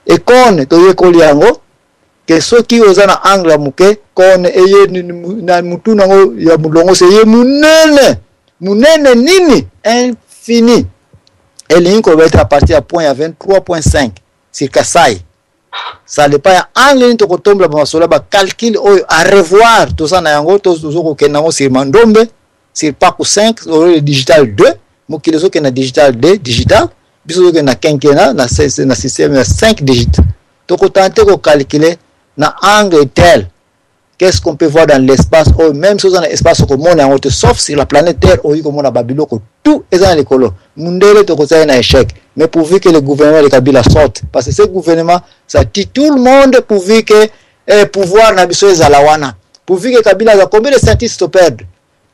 et cône, que ceux qui ont un angle à mouke, cône, et na mutu nango ya mulongo, c'est munene nini, infini. Et l'inco va être à partir à point à 23.5, sur Kassai. Ça n'est pas un angle, to tombe la sola, calcul, à revoir, tout ça, na yango, tout ça, sur Mandombe, sur Paco 5, le digital 2, moukile qui est digital 2, digital. Biso que na quinquennat na système 5 digits. Donc tenter de calculer na angle tel. Qu'est-ce qu'on peut voir dans l'espace ou même si dans l'espace commun en haute sauf sur la planète Terre ou comme on a Babylone tout est dans l'écolo. Mundele to cause un échec. Mais pourvu que le gouvernement de Kabila sorte parce que ce gouvernement ça dit tout le monde pourvu que pouvoir na biso ezalawana. Pourvu que Kabila a combien de scientifiques perdre.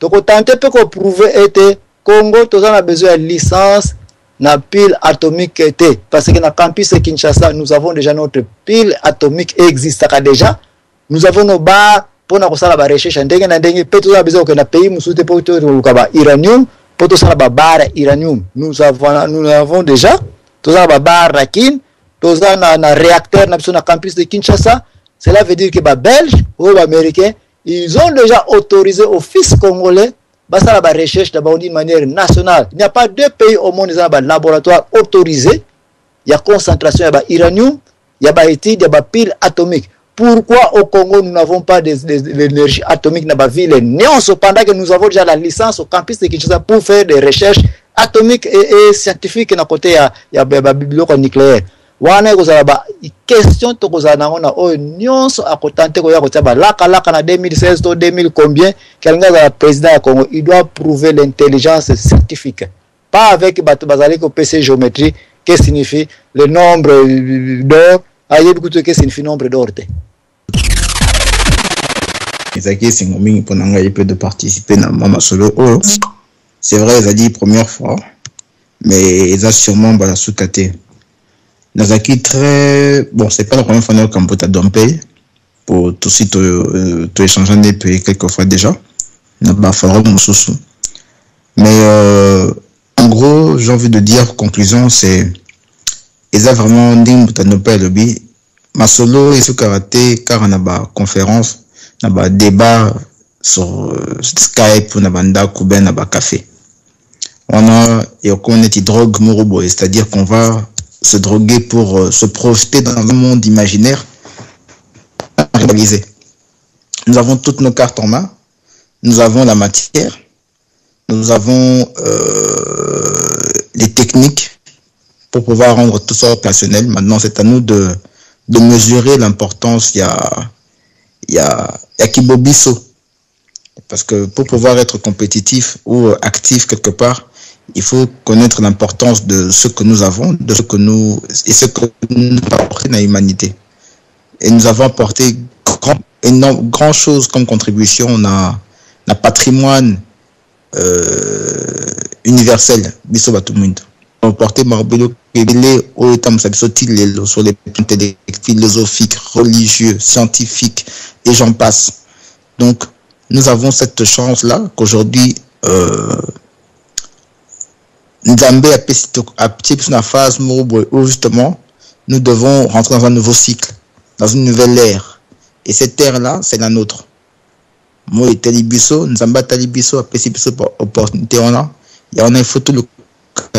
Donc tenter peut qu'on prouver était Congo tous on a besoin de licence na pile atomique était parce que na campus Kinshasa nous avons déjà notre pile atomique existe déjà nous avons nos bars pour na kosala ba recherche ndenge na ndenge peut tout ça besoin que na pays musute pour tout ba uranium pour tout ça ba bar uranium nous avons déjà tout ça ba bar rakin toza na réacteur na campus de Kinshasa. Cela veut dire que les Belges ou les Américains, ils ont déjà autorisé au fils congolais la recherche d'une manière nationale. Il n'y a pas deux pays au monde qui ont un laboratoire autorisé. Il y a concentration, il y a uranium, il y a études, il y a pile atomique. Pourquoi au Congo nous n'avons pas d'énergie atomique dans la ville néon, cependant que nous avons déjà la licence au campus de Kinshasa pour faire des recherches atomiques et scientifiques à côté il y a la bibliothèque nucléaire. Wana kozala ba question to kozala na o nyonso akotante ko ya kotia laka na 2016 to 2000 combien quelqu'un la président du Congo il doit prouver l'intelligence scientifique pas avec bazali ko PC géométrie qu'est-ce signifie le nombre d'or ayebi kuto qu'est-ce signifie nombre d'or te Isaki Singomi pour nanga peut de participer dans Mama Solo. C'est vrai ils a dit première fois mais ils a sûrement la sous-caté. Nazaki très bon, c'est pas la première fois que nous avons dompé pour tout site tout échanger depuis quelques fois déjà. N'a pas fallu mon mais en gros, j'ai envie de dire conclusion c'est ils a vraiment dit que nous pas le bi Masolo et ce karaté car on a ba conférence, on a ba débat sur Skype, on a banda kuben, on a ba café. On a et on connaît des drogues morobo, c'est-à-dire qu'on va se droguer pour se projeter dans un monde imaginaire réalisé. Nous avons toutes nos cartes en main, nous avons la matière, nous avons les techniques pour pouvoir rendre tout ça opérationnel. Maintenant, c'est à nous de mesurer l'importance. Il y a Kibobiso. Parce que pour pouvoir être compétitif ou actif quelque part, il faut connaître l'importance de ce que nous avons, de ce que nous et ce que nous apportons à l'humanité. Et nous avons apporté grand chose comme contribution. On a un patrimoine universel. Biso Batumundo. On a apporté Marbelo au temps sur les plans philosophiques, religieux, scientifiques et j'en passe. Donc nous avons cette chance-là qu'aujourd'hui Nzambe a petit une phase où justement nous devons rentrer dans un nouveau cycle, dans une nouvelle ère. Et cette ère-là, c'est la nôtre. Moi, Talibiso, Nzamba Talibiso a petit opportunité on a. Il y a une photo le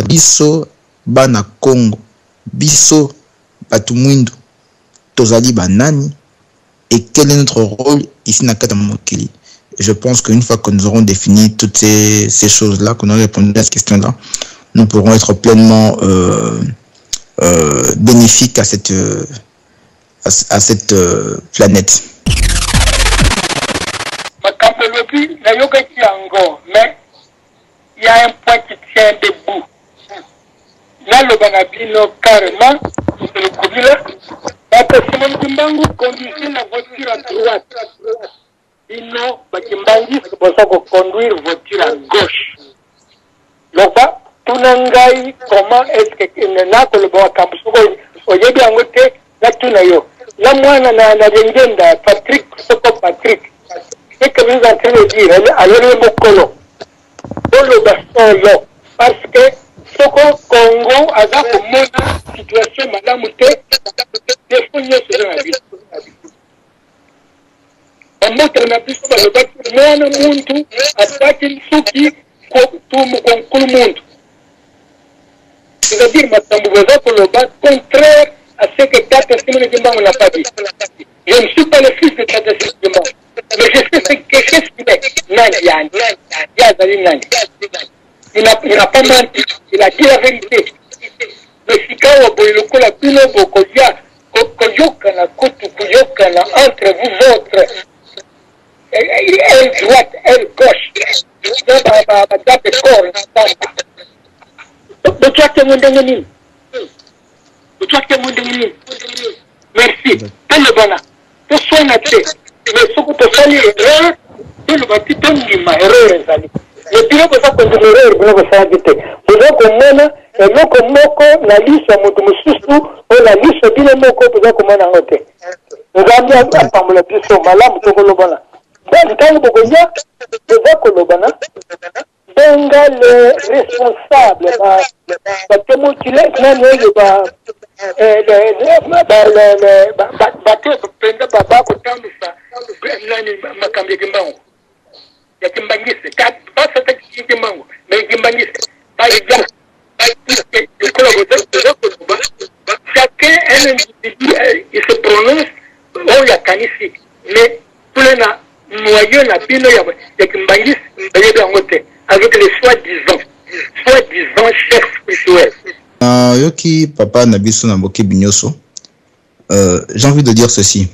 Biso Bana Congo, Biso Batumundo, Tozali Banani. Et quel est notre rôle ici dans Katamokili? Je pense qu'une fois que nous aurons défini toutes ces choses-là, qu'on aura répondu à cette question-là, nous pourrons être pleinement bénéfiques à cette planète. Mais il y a un point qui tient debout. Là, le Banabino, carrément, c'est le Covid là. La personne qui m'a conduit la voiture à droite. Ino bakimbangi c'est pour ça qu'on conduire voiture à gauche. Donc tunangai comment est-ce que na ko le bon campus ko oyebi angote la tunayo la mwana na ngenda Patrick soko Patrick c'est que vous êtes en train de dire alors le mokolo pour le baston parce que soko Congo a ko mona situation madame te défouiller sur la vie. Moto na biso ba lobaki mwana muntu ataki nsuki ko tumu konkulu muntu. C'est-à-dire matambo za ko loba contraire à ce que Tata Simone Dimbango n'a pas dit. Je ne suis pas le fils de Tata Simone Dimbango. Mais je sais qu'est-ce qu'il est. Nani. Il n'a pas menti. Il a dit la vérité. Mais si quand on boit le coup la pile bokoya koyokana kutu koyokana entre vous autres. Elle droite, elle gauche. Merci. Le bon. Tu sois naté. Mais ce que tu fais erreur, tu le bâtis ton lima erreur. Le pire que ça continue erreur, vous ne savez pas. Vous avez comme et non comme moko la liste à mon mususu ou la liste de moko pour ça comme on a noté. Nous avons un peu de plus sur malam tout le bon. Quand vous voyez, les responsables, bato penda baba kutambisa nani makambi kimbango ya kimbangise ka basa ta kimbango mais kimbangise par exemple chacun un individu il se prononce on ya kanisi mais tous les na noyau na bino ya kimbangise bayebi ngote avec les soi-disant chefs spirituels. Yoki papa Nabiso Namboke Binyoso, j'ai envie de dire ceci.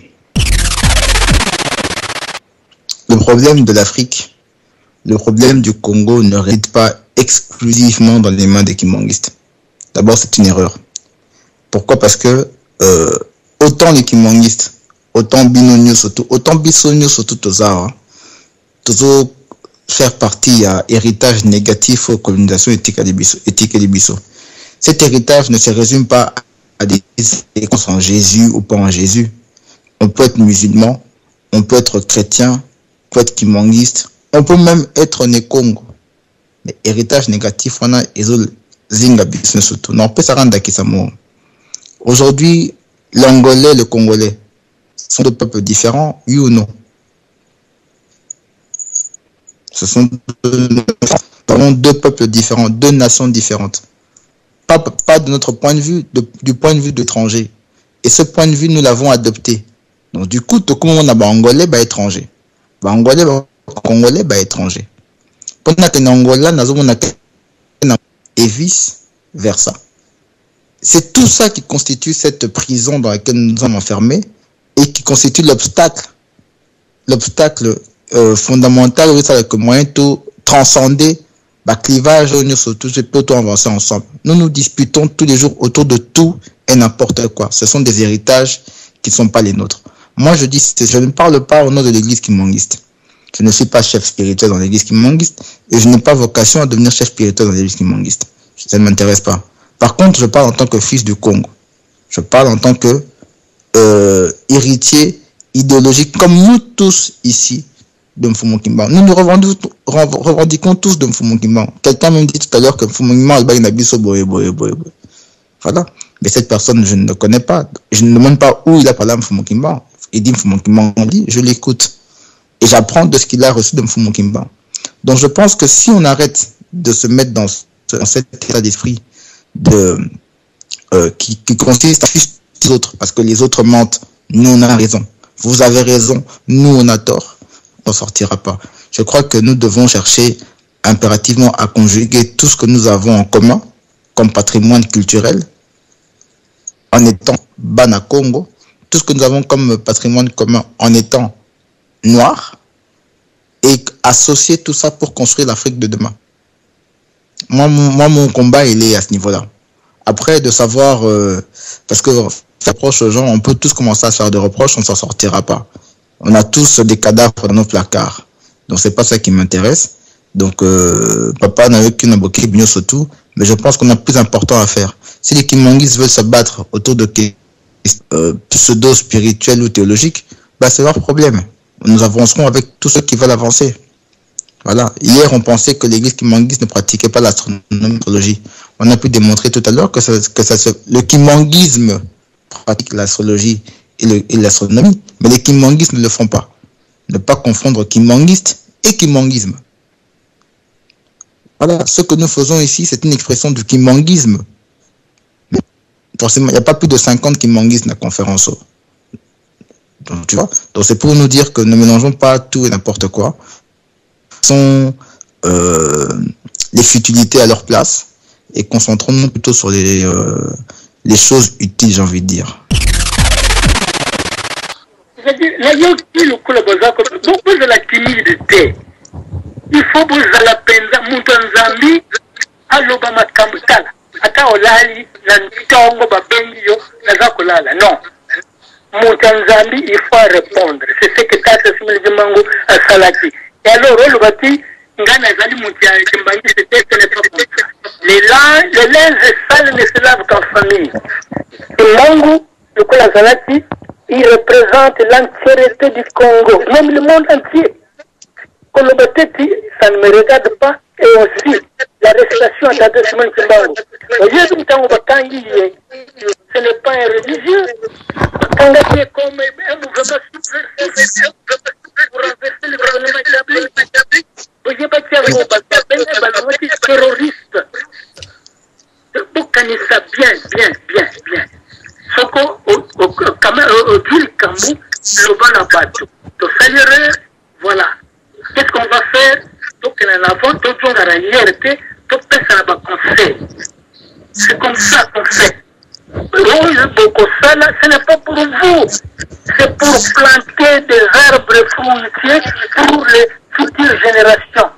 Le problème de l'Afrique, le problème du Congo ne réside pas exclusivement dans les mains des Kimongistes. D'abord, c'est une erreur. Pourquoi? Parce que autant les Kimongistes, autant Binonio surtout, autant Bissonio surtout Tozara, toujours faire partie à héritage négatif aux colonisations éthiques et des Bissau. Cet héritage ne se résume pas à des croyances en Jésus ou pas en Jésus. On peut être musulman, on peut être chrétien, on peut être kimongiste, on peut même être né Congo. Mais héritage négatif, on a zinga business surtout. Non, on peut s'arrendre à Kisamo. Aujourd'hui, l'Angolais et le Congolais sont deux peuples différents, oui ou non? Ce sont deux peuples différents, deux nations différentes. Pas de notre point de vue, du point de vue d'étranger. Et ce point de vue, nous l'avons adopté. Donc du coup, tout comme on a Angolais, étranger. Angolais, Congolais, étranger. Pendant que Angola, et vice versa. C'est tout ça qui constitue cette prison dans laquelle nous sommes enfermés et qui constitue l'obstacle fondamental, oui, c'est que moyen tout transcender clivage, nous surtout, je peux tout avancer ensemble. Nous nous disputons tous les jours autour de tout et n'importe quoi. Ce sont des héritages qui ne sont pas les nôtres. Moi, je ne parle pas au nom de l'église kimongiste. Je ne suis pas chef spirituel dans l'église kimongiste et je n'ai pas vocation à devenir chef spirituel dans l'église kimongiste. Ça ne m'intéresse pas. Par contre, je parle en tant que fils du Congo. Je parle en tant que héritier idéologique, comme nous tous ici, de Mfumu Kimbangu. Nous nous revendiquons tous de Mfumu Kimbangu. Quelqu'un m'a dit tout à l'heure que Mfumu Kimbangu est Nabiso boye. Voilà. Mais cette personne, je ne le connais pas. Je ne demande pas où il a parlé à Mfumu Kimbangu. Il dit Mfumu Kimbangu, je l'écoute. Et j'apprends de ce qu'il a reçu de Mfumu Kimbangu. Donc je pense que si on arrête de se mettre dans cet état d'esprit qui consiste à fustiger les autres, parce que les autres mentent, nous on a raison. Vous avez raison, nous on a tort. On ne sortira pas. Je crois que nous devons chercher impérativement à conjuguer tout ce que nous avons en commun comme patrimoine culturel en étant Bana Congo, tout ce que nous avons comme patrimoine commun en étant noir et associer tout ça pour construire l'Afrique de demain. Moi, mon combat, il est à ce niveau-là. Après, de savoir, parce que s'approche aux gens, on peut tous commencer à se faire des reproches, on ne s'en sortira pas. On a tous des cadavres dans nos placards. Donc, c'est pas ça qui m'intéresse. Donc, papa n'a eu qu'une aboquée, bien surtout. Mais je pense qu'on a plus important à faire. Si les Kimonguistes veulent se battre autour de pseudo-spirituels ou théologiques, c'est leur problème. Nous avancerons avec tous ceux qui veulent avancer. Voilà. Hier, on pensait que l'église Kimonguiste ne pratiquait pas l'astrologie. On a pu démontrer tout à l'heure que le Kimonguisme pratique l'astrologie et l'astronomie, mais les Kimonguistes ne le font pas. Ne pas confondre Kimongiste et Kimonguisme. Voilà, ce que nous faisons ici, c'est une expression du Kimonguisme. Mais forcément, il n'y a pas plus de 50 Kimonguistes dans la conférence. Donc, tu vois, donc c'est pour nous dire que ne mélangeons pas tout et n'importe quoi. Sont les futilités à leur place et concentrons-nous plutôt sur les choses utiles, j'ai envie de dire. Beaucoup de la timidité. Il faut que vous la penza mutanzambi aloba makambutala ata olali na ntongo babengi yo naza kolala. Non. Mutanzambi, il faut répondre. C'est ce que Tata Similimango a salati. Et alors, le bâti, Ngana Zali Moutia, ce n'est pas comme ça. Le linge sale ne se lave qu'en famille. Et Mango, le Kola Salati, il représente l'entièreté du Congo, même le monde entier. Kolobati, ça ne me regarde pas. Et aussi, l'arrestation d'Ado Simon Kimbangu. Ce n'est pas un religieux. Bakanga qui est comme un mouvement subversif pour renverser le gouvernement établi. Vous n'avez pas dit terroriste. Vous connaissez ça bien. Ce qu'au Gil Kambou, le bon abattu. Donc, ça l'erreur, voilà. Qu'est-ce qu'on va faire? Donc, en avant, tout le monde a la hiérarchie, tout le monde a conseil. C'est comme ça qu'on fait. Ce n'est pas pour vous, c'est pour planter des arbres fruitiers pour les futures générations.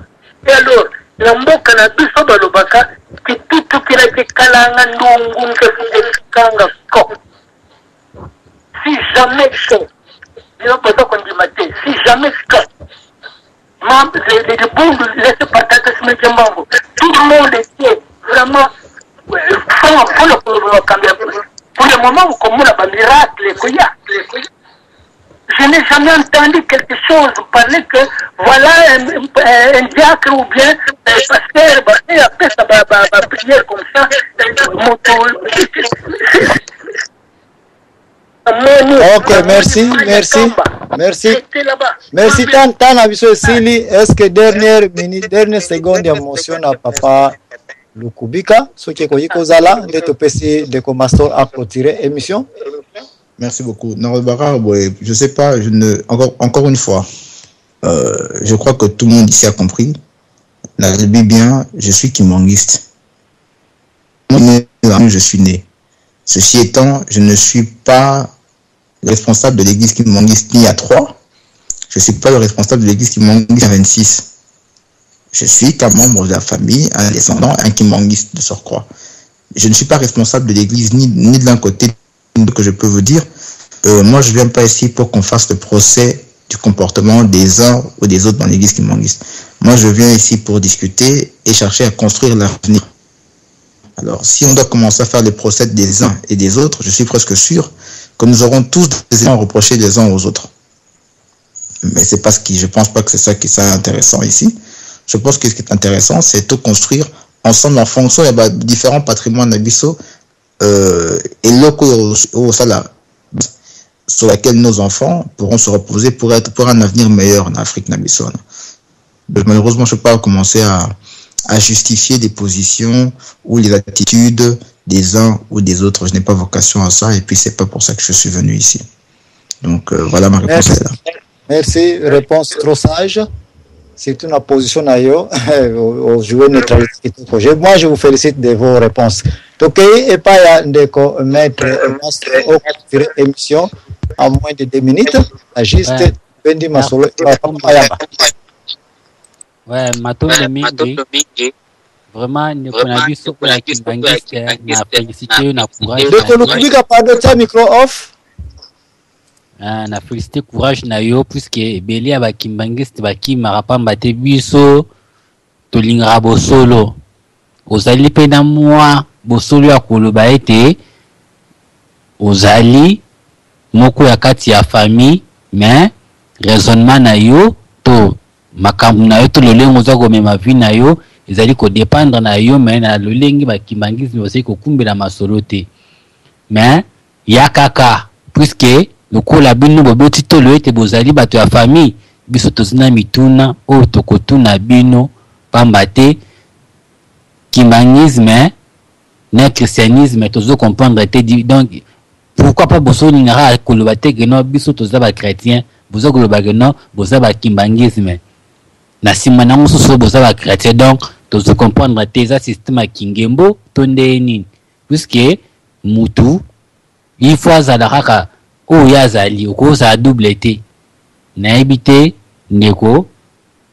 Et alors, l'amboka na biso balobaka ki tutu kilaki kalanga ndungu nkefungekanga ko. Si jamais que, si jamais que, les bons laissent partager ce métier, tout le monde était vraiment pour le moment, comme on a un miracle, je n'ai jamais entendu quelque chose parler que voilà un diacre ou bien un pasteur, et après ça va prier comme ça. Ok, merci tant abiso Sili. Est-ce que dernière seconde d'émotion à papa Lukubika, ce qui est Kozala, de topesi de Comastor à clôturer émission. Merci beaucoup. Narobara, je sais pas, encore une fois, je crois que tout le monde ici a compris. La bien, je suis kimbanguiste. Je suis né. Ceci étant, je ne suis pas le responsable de l'église kimbanguiste ni à 3. Je ne suis pas le responsable de l'église kimbanguiste à 26. Je suis qu'un membre de la famille, un descendant, un kimbanguiste de surcroît. Je ne suis pas responsable de l'église ni de l'un côté que je peux vous dire. Moi, je ne viens pas ici pour qu'on fasse le procès du comportement des uns ou des autres dans l'église kimbanguiste. Moi, je viens ici pour discuter et chercher à construire l'avenir. Alors, si on doit commencer à faire le procès des uns et des autres, je suis presque sûr que nous aurons tous des éléments à reprocher les uns aux autres. Mais c'est parce que je ne pense pas que c'est ça qui est intéressant ici. Je pense que ce qui est intéressant, c'est de construire ensemble en fonction des différents patrimoines abyssaux et locaux au salaire sur laquelle nos enfants pourront se reposer pour un avenir meilleur en Afrique nabissone. Malheureusement, je ne peux pas commencer à justifier des positions ou les attitudes des uns ou des autres. Je n'ai pas vocation à ça et puis c'est pas pour ça que je suis venu ici. Donc voilà ma réponse. Merci, réponse trop sage. C'est une position au joueur neutralité. Moi, je vous félicite de vos réponses. Donc, et pas de mettre une émission en moins de 2 minutes. Juste Bendi Masolo. Ouais, Matondo Mingi. Vraiment, nous avons vu ce qu'on a dit. Na félicité, na courage. De micro off. Na félicité courage na yo puisque beli ya bakimbangiste bakimaka pamba te biso tolingaka bosolo ozali mpe na mwa bosolo ya koloba ete ozali moko ya kati ya famille mais raisonnement na yo to makambo na yo to lolengo oza komema vi na yo ezali kodépendre na yo mais na lolengi bakimbangisme osali kokumbela masolo te mais ya kaka puisque lokola bino boboti tolo ete bozali bato ya famille biso tozina mituna oyo tokotuna bino pamba te kimbangisme na christianisme tozo comprendre te donc pourquoi pas boso lingara koloba te que non biso toza ba chrétien bozo koloba que non boza ba kimbangisme na sima na mosusu boza ba chrétien donc tozo comprendre te za système kingembo tonde nini puisque mutu il faut azala kaka o yazali okoza double te nayebi te ndeko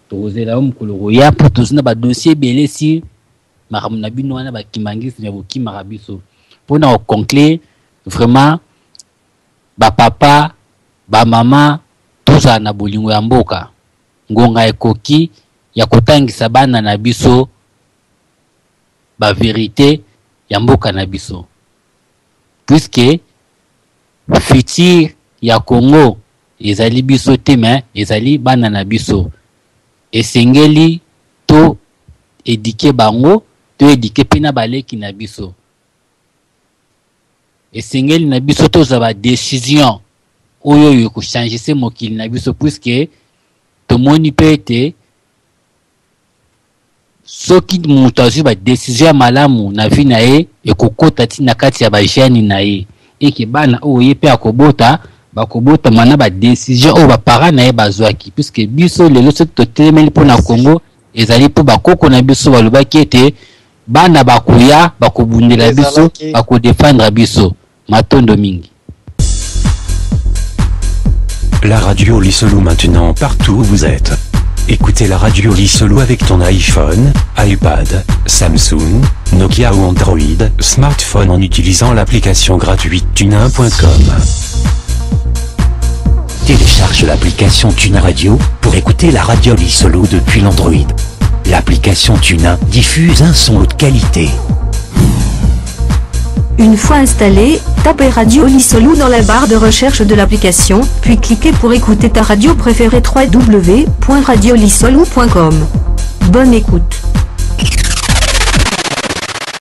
tozela mukolo ya po tozina ba dossier belé si makambo na bino wana bakimangisi na bokimaka biso mpona conclure vraiment ba papa ba mama tozala na bolingo ya mboka ngonga ekoki ya kotangisa bana na biso ba vérité ya mboka na biso puisque futur ya Congo ezali biso te mais ezali bana na biso esengeli to éduquer bango to éduquer pena baleki na biso esengeli na biso tozwa décision oyo yo ko changer mokili na biso puisque tomoni pe ete soki moto azwi décision malamu na vie na ye ekokota ti na kati ya bajeni na ye eke bana oyo ye pe akobota bakobota mana décision oyo baparent na ye bazwaki puisque biso lelo soki totelemeli mpo na Congo ezali mpo bakoko na biso balobaki ete bana bakoya bakobundela biso bakodefendre biso matondo mingi. La radio Lisolo maintenant partout où vous êtes. Écoutez la radio Lisolo avec ton iPhone, iPad, Samsung, Nokia ou Android, smartphone en utilisant l'application gratuite tunin.com. Télécharge l'application Tunin Radio pour écouter la radio Lisolo depuis l'Android. L'application Tunin diffuse un son haute qualité. Une fois installé, tapez Radio Lisolo dans la barre de recherche de l'application, puis cliquez pour écouter ta radio préférée www.radiolisolo.com. Bonne écoute.